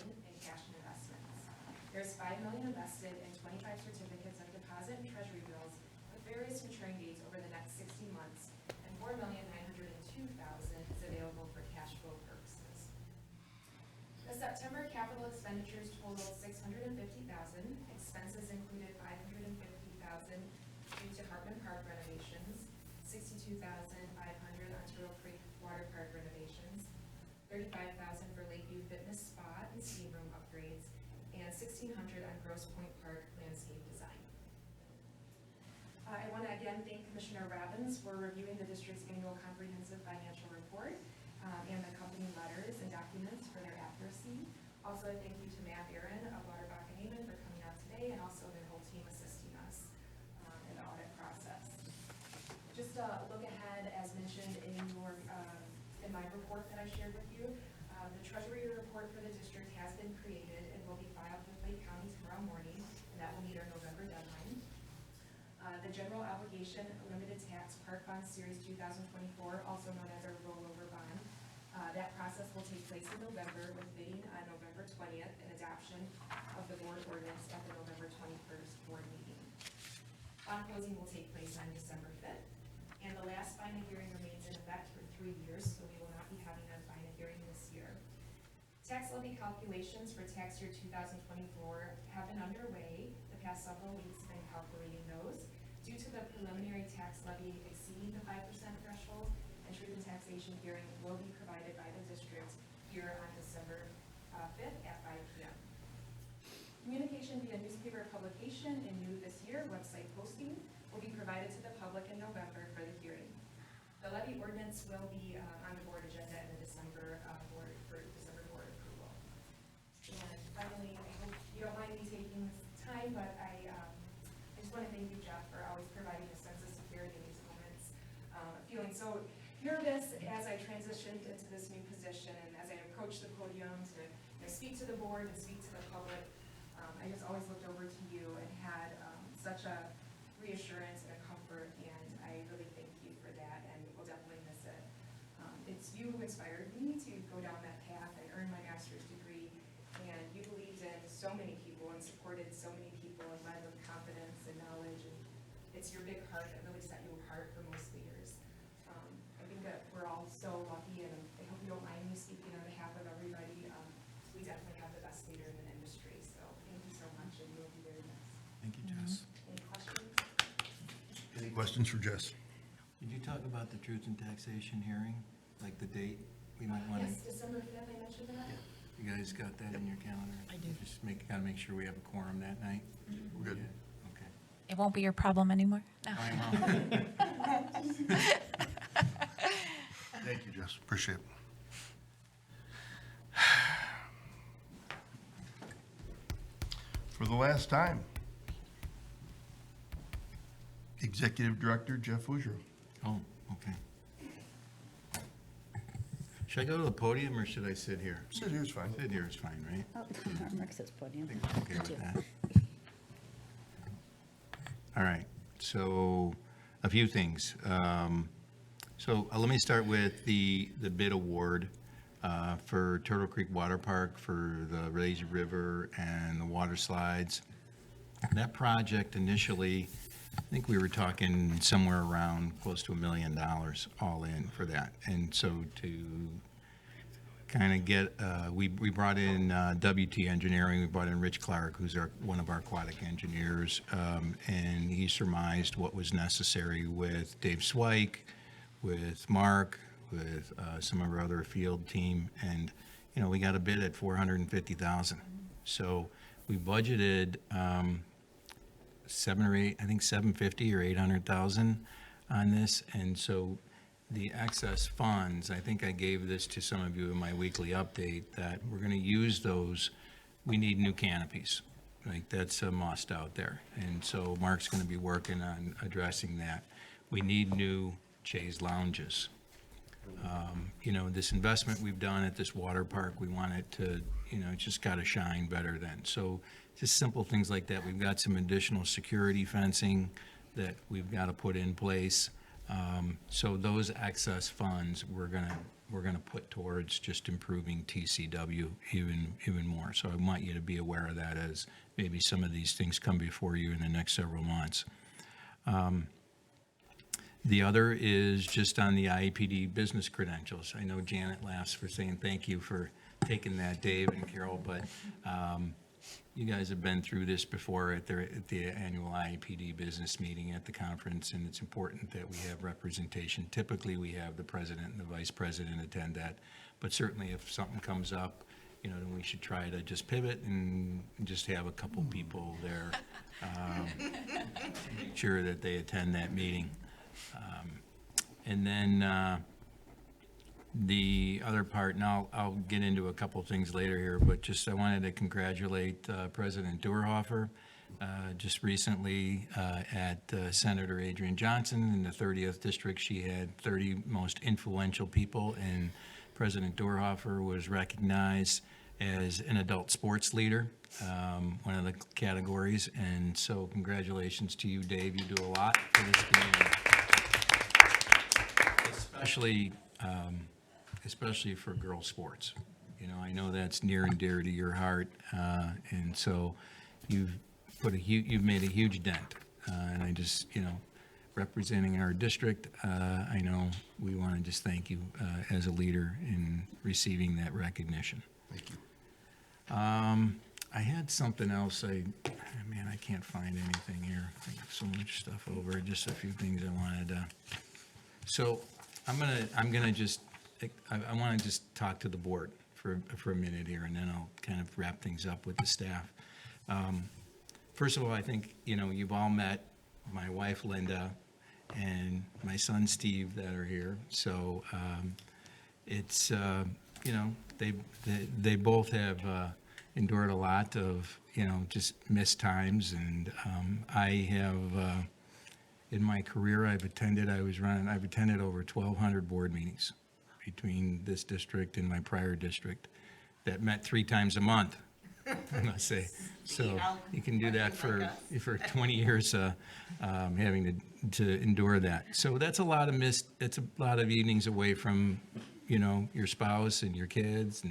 in cash and investments. There's $5 million invested in 25 certificates of deposit and treasury bills with various maturing dates over the next 60 months, and $4,902,000 is available for cash flow purposes. The September capital expenditures totaled $650,000. Expenses included $550,000 due to Hartman Park renovations, $62,500 on Turtle Creek Water Park renovations, $35,000 for Lakeview Fitness Spa and steam room upgrades, and $1,600 on Grosse Pointe Park landscape design. I want to again thank Commissioner Robbins for reviewing the district's annual comprehensive financial report and the company letters and documents for their accuracy. Also, a thank you to Matt Aaron of Lauterbach and Heyman for coming out today, and also their whole team assisting us in the audit process. Just a look ahead, as mentioned in my report that I shared with you, the treasury report for the district has been created and will be filed with Lake County tomorrow morning, and that will meet our November deadline. The general obligation limited tax park bond series 2024, also known as our rollover bond, that process will take place in November with bidding on November 20th and adoption of the board ordinance at the November 21st board meeting. Bond closing will take place on December 5th, and the last final hearing remains in effect for 3 years, so we will not be having a final hearing this year. Tax levy calculations for tax year 2024 have been underway. The past several weeks have been calculating those. Due to the preliminary tax levy exceeding the 5% threshold, and truth and taxation hearing will be provided by the district here on December 5th at 5 p.m. Communication via newspaper publication and new this year website posting will be provided to the public in November for the hearing. The levy ordinance will be on the board agenda in the December board approval. And finally, I hope you don't mind me taking this time, but I just want to thank you, Jeff, for always providing a sense of security in these moments. Feeling so nervous as I transitioned into this new position and as I approached the podium to speak to the board and speak to the public, I just always looked over to you and had such a reassurance and a comfort, and I really thank you for that, and we'll definitely miss it. It's you who inspired me to go down that path and earn my master's degree, and you believed in so many people and supported so many people and led with confidence and knowledge, and it's your big heart that really set you apart for most leaders. I think that we're all so lucky, and I hope you don't mind me speaking on behalf of everybody. We definitely have the best leader in the industry, so thank you so much, and you will be very missed. Thank you, Jess. Any questions? Any questions for Jess? Did you talk about the truth and taxation hearing, like the date? We might want to. Yes, December 5th, I mentioned that. You guys got that in your calendar? I do. Just gotta make sure we have a quorum that night. We're good. Yeah, okay. It won't be your problem anymore. No. I know. Thank you, Jess. Appreciate it. For the last time, Executive Director Jeff Hoosier. Oh, okay. Should I go to the podium or should I sit here? Sit here is fine. Sit here is fine, right? Oh, Mark says podium. I think I'm okay with that. All right, so a few things. Let me start with the bid award for Turtle Creek Water Park for the Lazy River and the water slides. That project initially, I think we were talking somewhere around close to $1 million all in for that. And so to kind of get, we brought in WT Engineering, we brought in Rich Clark, who's one of our aquatic engineers, and he surmised what was necessary with Dave Swike, with Mark, with some of our other field team, and we got a bid at $450,000. So we budgeted 7 or 8, I think 750 or 800,000 on this, and so the excess funds, I think I gave this to some of you in my weekly update, that we're going to use those. We need new canopies, like that's a must out there, and so Mark's going to be working on addressing that. We need new chaise lounges. This investment we've done at this water park, we want it to, it's just got to shine better then. So just simple things like that. We've got some additional security fencing that we've got to put in place. So those excess funds, we're going to we're gonna put towards just improving TCW even more. So I want you to be aware of that as maybe some of these things come before you in the next several months. The other is just on the IEPD business credentials. I know Janet laughs for saying thank you for taking that, Dave and Carol, but you guys have been through this before at the annual IEPD business meeting at the conference, and it's important that we have representation. Typically, we have the president and the vice president attend that, but certainly if something comes up, you know, then we should try to just pivot and just have a couple people there to make sure that they attend that meeting. And then the other part, and I'll get into a couple things later here, but just I wanted to congratulate President Doerhofer. Just recently at Senator Adrian Johnson in the 30th District, she had 30 most influential people, and President Doerhofer was recognized as an adult sports leader, one of the categories. And so congratulations to you, Dave. You do a lot for this community. Especially for girls' sports. You know, I know that's near and dear to your heart, and so you've made a huge dent. And I just, you know, representing our district, I know we want to just thank you as a leader in receiving that recognition. Thank you. I had something else. Man, I can't find anything here. I have so much stuff over. Just a few things I wanted to. So I'm gonna just. I want to just talk to the board for a minute here, and then I'll kind of wrap things up with the staff. First of all, I think, you know, you've all met my wife Linda and my son Steve that are here. So it's you know, they both have endured a lot of, you know, just missed times, and I have in my career I've attended over 1,200 board meetings between this district and my prior district that met 3 times a month, I must say. So you can do that for 20 years, having to endure that. So that's a lot of evenings away from, you know, your spouse and your kids,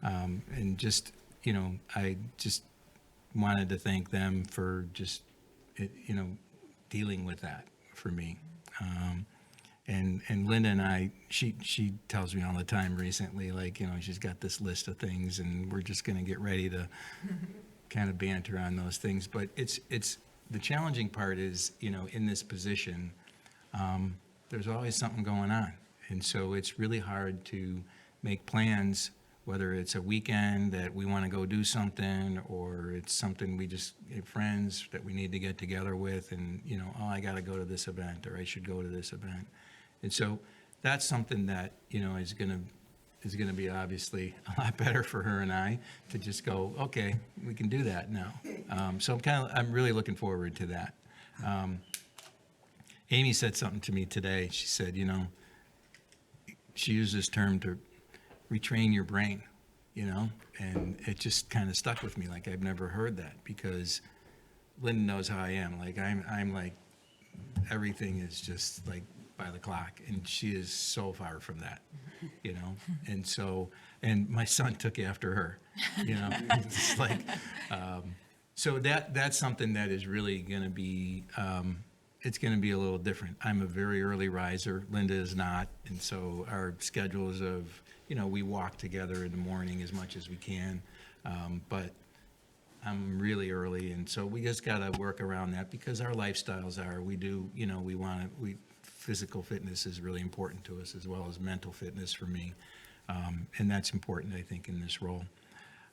and just, you know, I just wanted to thank them for just, you know, dealing with that for me. And Linda and I, she tells me all the time recently, like, you know, she's got this list of things, and we're just going to get ready to kind of banter on those things. But it's the challenging part is, you know, in this position, there's always something going on, and so it's really hard to make plans, whether it's a weekend that we want to go do something, or it's something we just have friends that we need to get together with, and, you know, oh, I got to go to this event, or I should go to this event. And so that's something that, you know, is going to be obviously a lot better for her and I to just go, okay, we can do that now. So I'm really looking forward to that. Amy said something to me today. She said, you know, she used this term to retrain your brain, you know, and it just kind of stuck with me. Like, I've never heard that, because Linda knows how I am. Like, I'm like, everything is just like by the clock, and she is so far from that, you know. And so, and my son took after her, you know. It's like, so that's something that is really going to be, it's going to be a little different. I'm a very early riser. Linda is not, and so our schedules of, you know, we walk together in the morning as much as we can, but I'm really early, and so we just got to work around that, because our lifestyles are, we do, you know, physical fitness is really important to us, as well as mental fitness for me, and that's important, I think, in this role.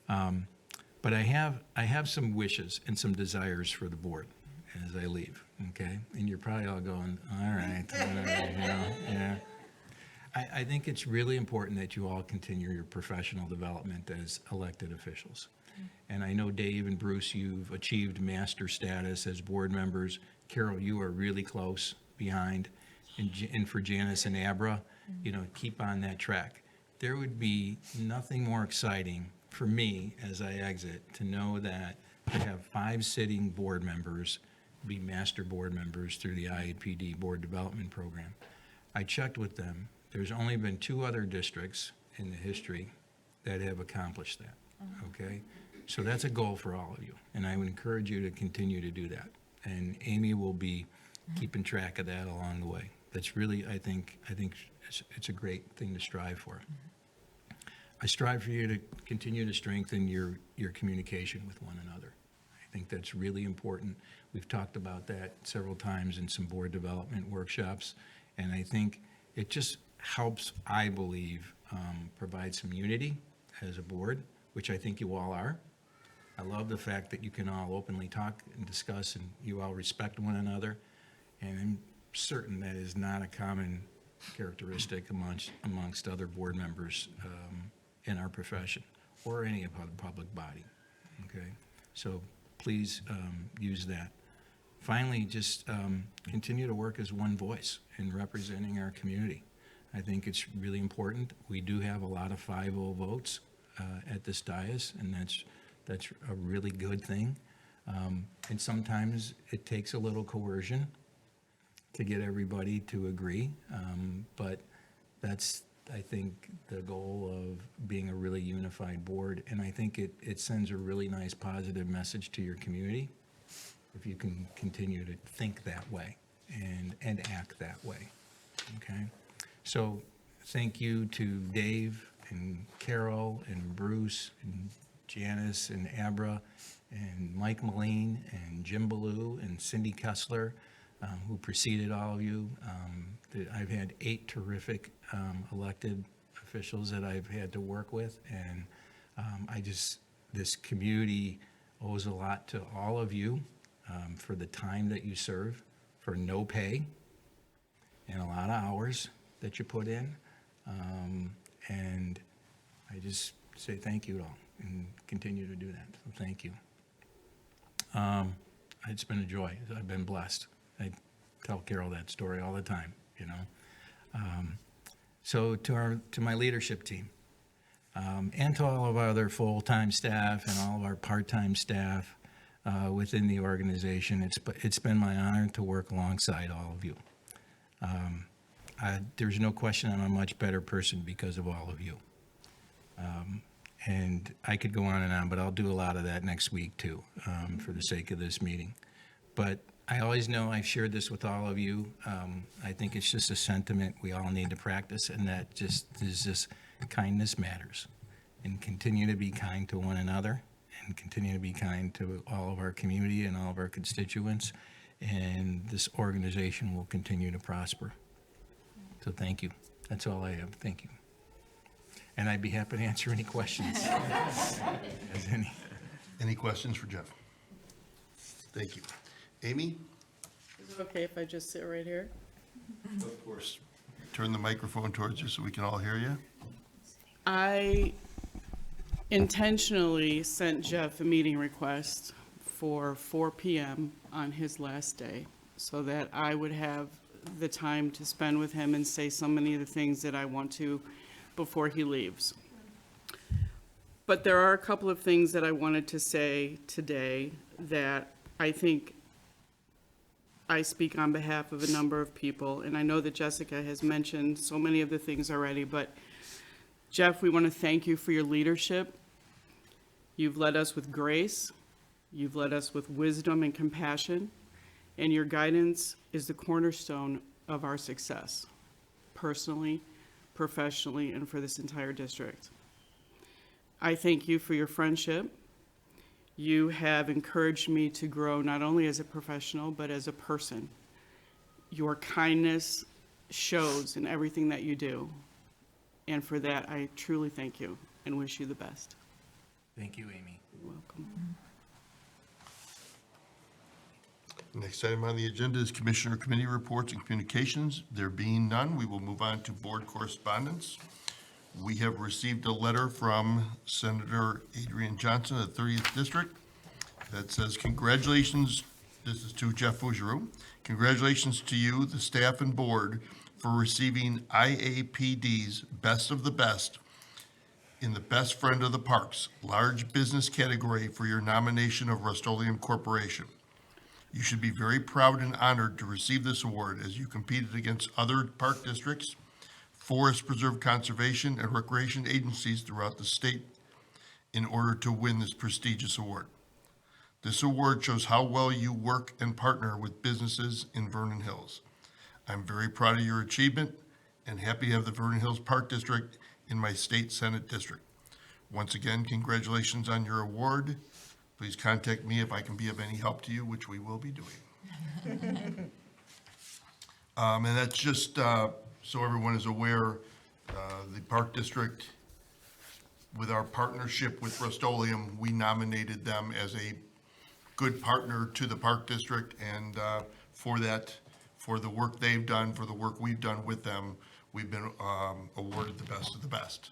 But I have some wishes and some desires for the board as I leave, okay? And you're probably all going, all right, whatever, you know, yeah. I think it's really important that you all continue your professional development as elected officials. And I know, Dave and Bruce, you've achieved master status as board members. Carol, you are really close behind. And for Janice and Abra, you know, keep on that track. There would be nothing more exciting for me as I exit to know that to have 5 sitting board members be master board members through the IEPD board development program. I checked with them. there's only been 2 other districts in the history that have accomplished that, okay? So that's a goal for all of you, and I would encourage you to continue to do that. And Amy will be keeping track of that along the way. That's really, I think it's a great thing to strive for. I strive for you to continue to strengthen your communication with one another. I think that's really important. We've talked about that several times in some board development workshops, and I think it just helps, I believe, provide some unity as a board, which I think you all are. I love the fact that you can all openly talk and discuss, and you all respect one another, and I'm certain that is not a common characteristic amongst other board members in our profession, or any other public body, okay? So please use that. Finally, just continue to work as one voice in representing our community. I think it's really important. We do have a lot of 5-0 votes at this dais, and that's a really good thing. And sometimes it takes a little coercion to get everybody to agree, but that's, I think, the goal of being a really unified board, and I think it sends a really nice positive message to your community if you can continue to think that way and act that way, okay? So thank you to Dave and Carol and Bruce and Janice and Abra and Mike Moline and Jim Ballou and Cindy Kessler, who preceded all of you. I've had 8 terrific elected officials that I've had to work with, and this community owes a lot to all of you for the time that you serve, for no pay, and a lot of hours that you put in. And I just say thank you to all, and continue to do that. So thank you. It's been a joy. I've been blessed. I tell Carol that story all the time, you know. So to my leadership team, and to all of our other full-time staff and all of our part-time staff within the organization, it's been my honor to work alongside all of you. There's no question I'm a much better person because of all of you. And I could go on and on, but I'll do a lot of that next week too, for the sake of this meeting. But I always know I've shared this with all of you. I think it's just a sentiment we all need to practice, and that is just kindness matters. And continue to be kind to one another, and continue to be kind to all of our community and all of our constituents, and this organization will continue to prosper. So thank you. That's all I have. Thank you. And I'd be happy to answer any questions. Any questions for Jeff? Thank you. Amy? Is it okay if I just sit right here? Of course. Turn the microphone towards you so we can all hear you. I intentionally sent Jeff a meeting request for 4 p.m. on his last day so that I would have the time to spend with him and say so many of the things that I want to before he leaves. But there are a couple of things that I wanted to say today that I think I speak on behalf of a number of people, and I know that Jessica has mentioned so many of the things already, but Jeff, we want to thank you for your leadership. You've led us with grace, you've led us with wisdom and compassion, and your guidance is the cornerstone of our success, personally, professionally, and for this entire district. I thank you for your friendship. You have encouraged me to grow not only as a professional, but as a person. Your kindness shows in everything that you do. And for that, I truly thank you and wish you the best. Thank you, Amy. You're welcome. Next item on the agenda is Commissioner Committee reports and communications. There being none, we will move on to board correspondence. We have received a letter from Senator Adrian Johnson of the 30th District that says, congratulations, this is to Jeff Fougeroux. Congratulations to you, the staff and board, for receiving IAPD's Best of the Best in the Best Friend of the Parks, large business category for your nomination of Rust-Oleum Corporation. You should be very proud and honored to receive this award as you competed against other park districts forest preserve conservation and recreation agencies throughout the state in order to win this prestigious award. This award shows how well you work and partner with businesses in Vernon Hills. I'm very proud of your achievement and happy to have the Vernon Hills Park District in my state Senate district. Once again, congratulations on your award. Please contact me if I can be of any help to you, which we will be doing. And that's just so everyone is aware, the Park District, with our partnership with Rust-Oleum, we nominated them as a good partner to the Park District, and for that, for the work they've done, for the work we've done with them, we've been awarded the best of the best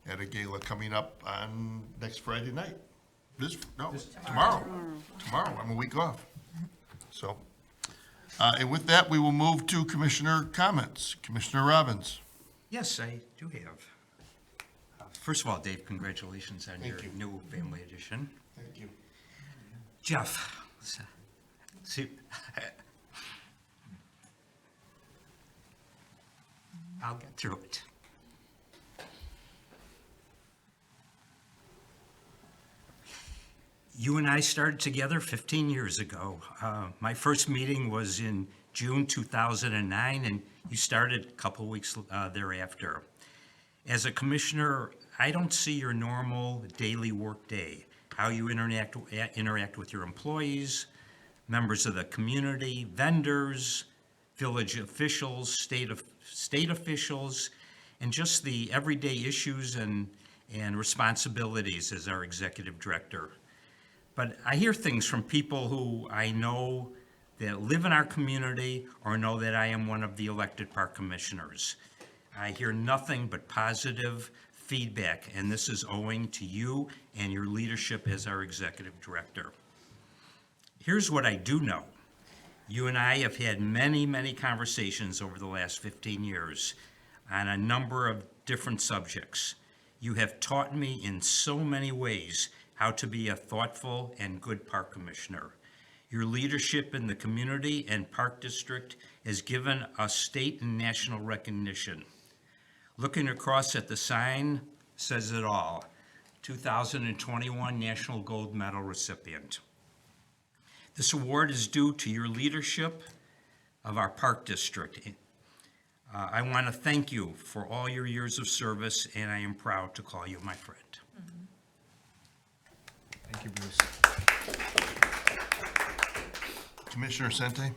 at a gala coming up on next Friday night. Tomorrow. Tomorrow, I'm a week off. So, and with that, we will move to commissioner comments. Commissioner Robbins. Yes, I do have. First of all, Dave, congratulations on your new family edition. Thank you. Jeff, see, I'll get through it. You and I started together 15 years ago. My first meeting was in June 2009, and you started a couple weeks thereafter. As a commissioner, I don't see your normal daily workday, how you interact with your employees, members of the community, vendors, village officials, state officials, and just the everyday issues and responsibilities as our executive director. But I hear things from people who I know that live in our community or know that I am one of the elected park commissioners. I hear nothing but positive feedback, and this is owing to you and your leadership as our executive director. Here's what I do know. You and I have had many, many conversations over the last 15 years on a number of different subjects. You have taught me in so many ways how to be a thoughtful and good park commissioner. Your leadership in the community and park district has given us state and national recognition. Looking across at the sign says it all. 2021 National Gold Medal recipient. This award is due to your leadership of our park district. I want to thank you for all your years of service, and I am proud to call you my friend. Thank you, Bruce. Commissioner Sente.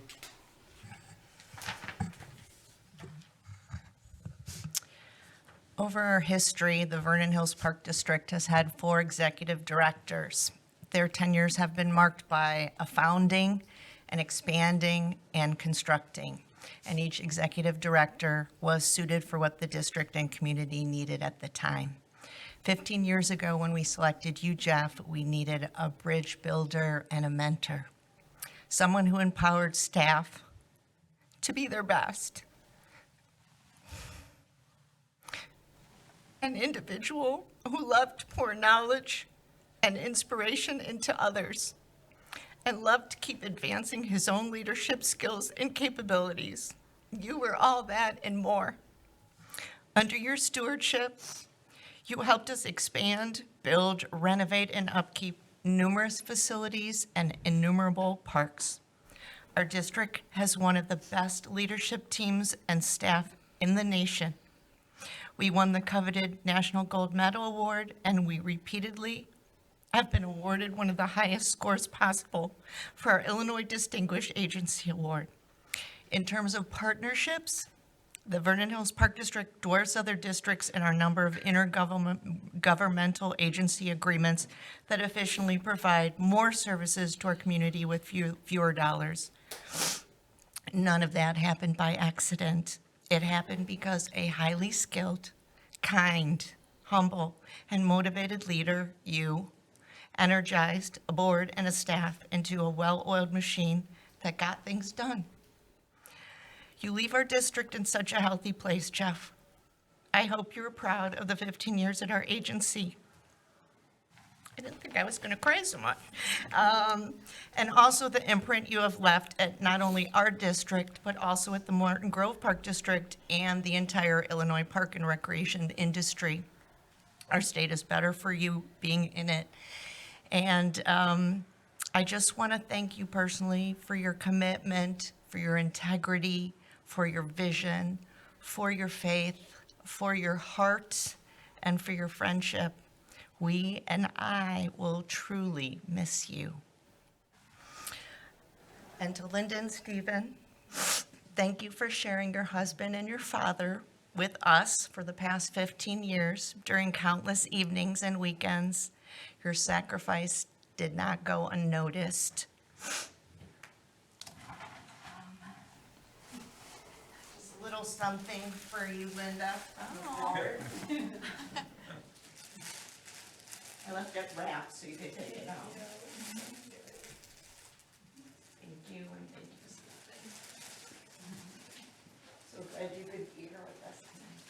Over our history, the Vernon Hills Park District has had 4 executive directors. Their tenures have been marked by a founding, an expanding, and constructing. And each executive director was suited for what the district and community needed at the time. 15 years ago, when we selected you, Jeff, we needed a bridge builder and a mentor. Someone who empowered staff to be their best. An individual who loved to pour knowledge and inspiration into others and loved to keep advancing his own leadership skills and capabilities. You were all that and more. Under your stewardship, you helped us expand, build, renovate, and upkeep numerous facilities and innumerable parks. Our district has one of the best leadership teams and staff in the nation. We won the coveted National Gold Medal Award, and we repeatedly have been awarded one of the highest scores possible for our Illinois Distinguished Agency Award. In terms of partnerships, the Vernon Hills Park District dwarfs other districts in our number of intergovernmental agency agreements that efficiently provide more services to our community with fewer dollars. None of that happened by accident. It happened because a highly skilled, kind, humble, and motivated leader, you, energized a board and a staff into a well-oiled machine that got things done. You leave our district in such a healthy place, Jeff. I hope you're proud of the 15 years at our agency. I didn't think I was going to cry so much. And also the imprint you have left at not only our district, but also at the Morton Grove Park District and the entire Illinois park and recreation industry. Our state is better for you being in it. And I just want to thank you personally for your commitment, for your integrity, for your vision, for your faith, for your heart, and for your friendship. We and I will truly miss you. And to Linda and Stephen, thank you for sharing your husband and your father with us for the past 15 years during countless evenings and weekends. Your sacrifice did not go unnoticed. Just a little something for you, Linda. Oh. I left it wrapped so you could take it out. Thank you, and thank you, Stephen. So glad you could be here with us tonight.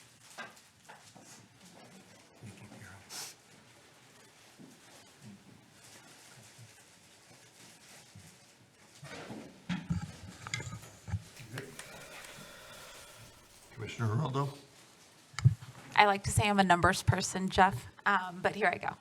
Commissioner Geraldo? I like to say I'm a numbers person, Jeff, but here I go.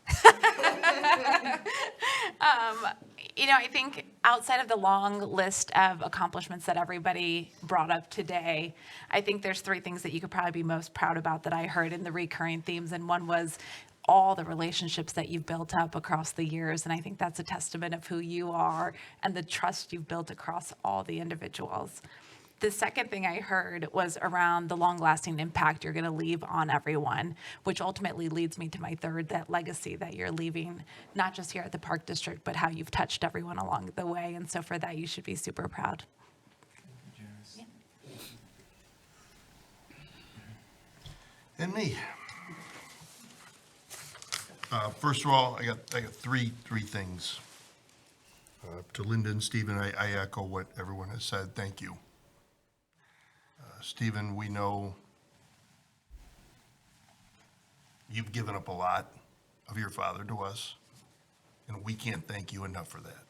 I think outside of the long list of accomplishments that everybody brought up today, I think there's three things that you could probably be most proud about that I heard in the recurring themes, and one was all the relationships that you've built up across the years, and I think that's a testament of who you are and the trust you've built across all the individuals. The second thing I heard was around the long-lasting impact you're going to leave on everyone, which ultimately leads me to my third, that legacy that you're leaving, not just here at the Park District, but how you've touched everyone along the way. And so for that, you should be super proud. Yeah. And me. First of all, I got three things. To Linda and Stephen, I echo what everyone has said. Thank you. Stephen, we know you've given up a lot of your father to us, and we can't thank you enough for that.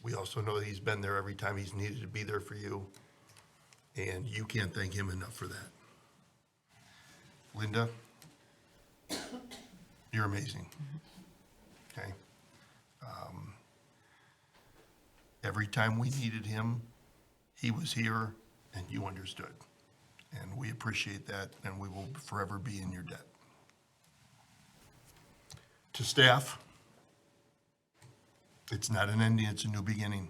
We also know that he's been there every time he's needed to be there for you, and you can't thank him enough for that. Linda, you're amazing. Okay? Every time we needed him, he was here, and you understood. And we appreciate that, and we will forever be in your debt. To staff, it's not an ending, it's a new beginning.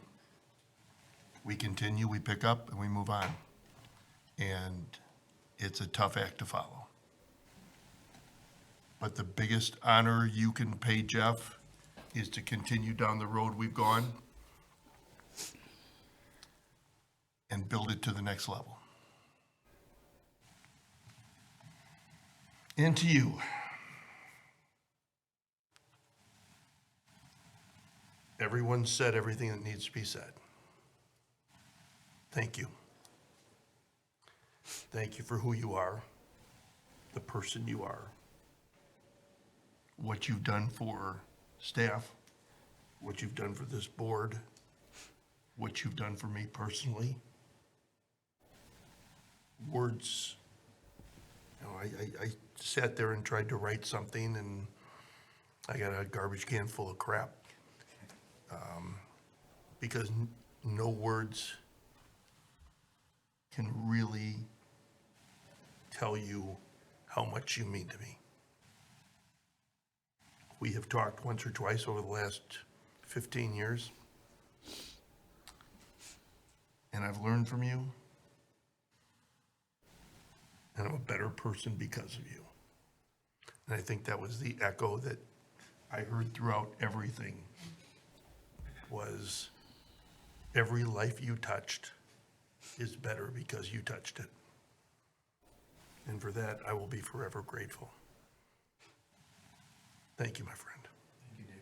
We continue, we pick up, and we move on. And it's a tough act to follow. But the biggest honor you can pay Jeff is to continue down the road we've gone and build it to the next level. And to you, everyone said everything that needs to be said. Thank you. Thank you for who you are, the person you are, what you've done for staff, what you've done for this board, what you've done for me personally. Words, I sat there and tried to write something, and I got a garbage can full of crap. Because no words can really tell you how much you mean to me. We have talked once or twice over the last 15 years, and I've learned from you. And I'm a better person because of you. And I think that was the echo that I heard throughout everything, was every life you touched is better because you touched it. And for that, I will be forever grateful. Thank you, my friend. Thank you,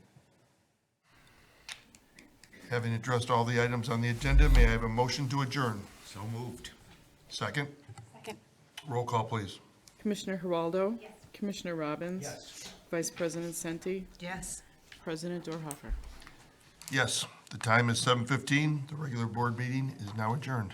Dave. Having addressed all the items on the agenda, may I have a motion to adjourn? So moved. Second? Second. Roll call, please. Commissioner Geraldo? Yes. Commissioner Robbins? Yes. Vice President Senti? Yes. President Dorhoeffer? Yes, the time is 7:15. The regular board meeting is now adjourned.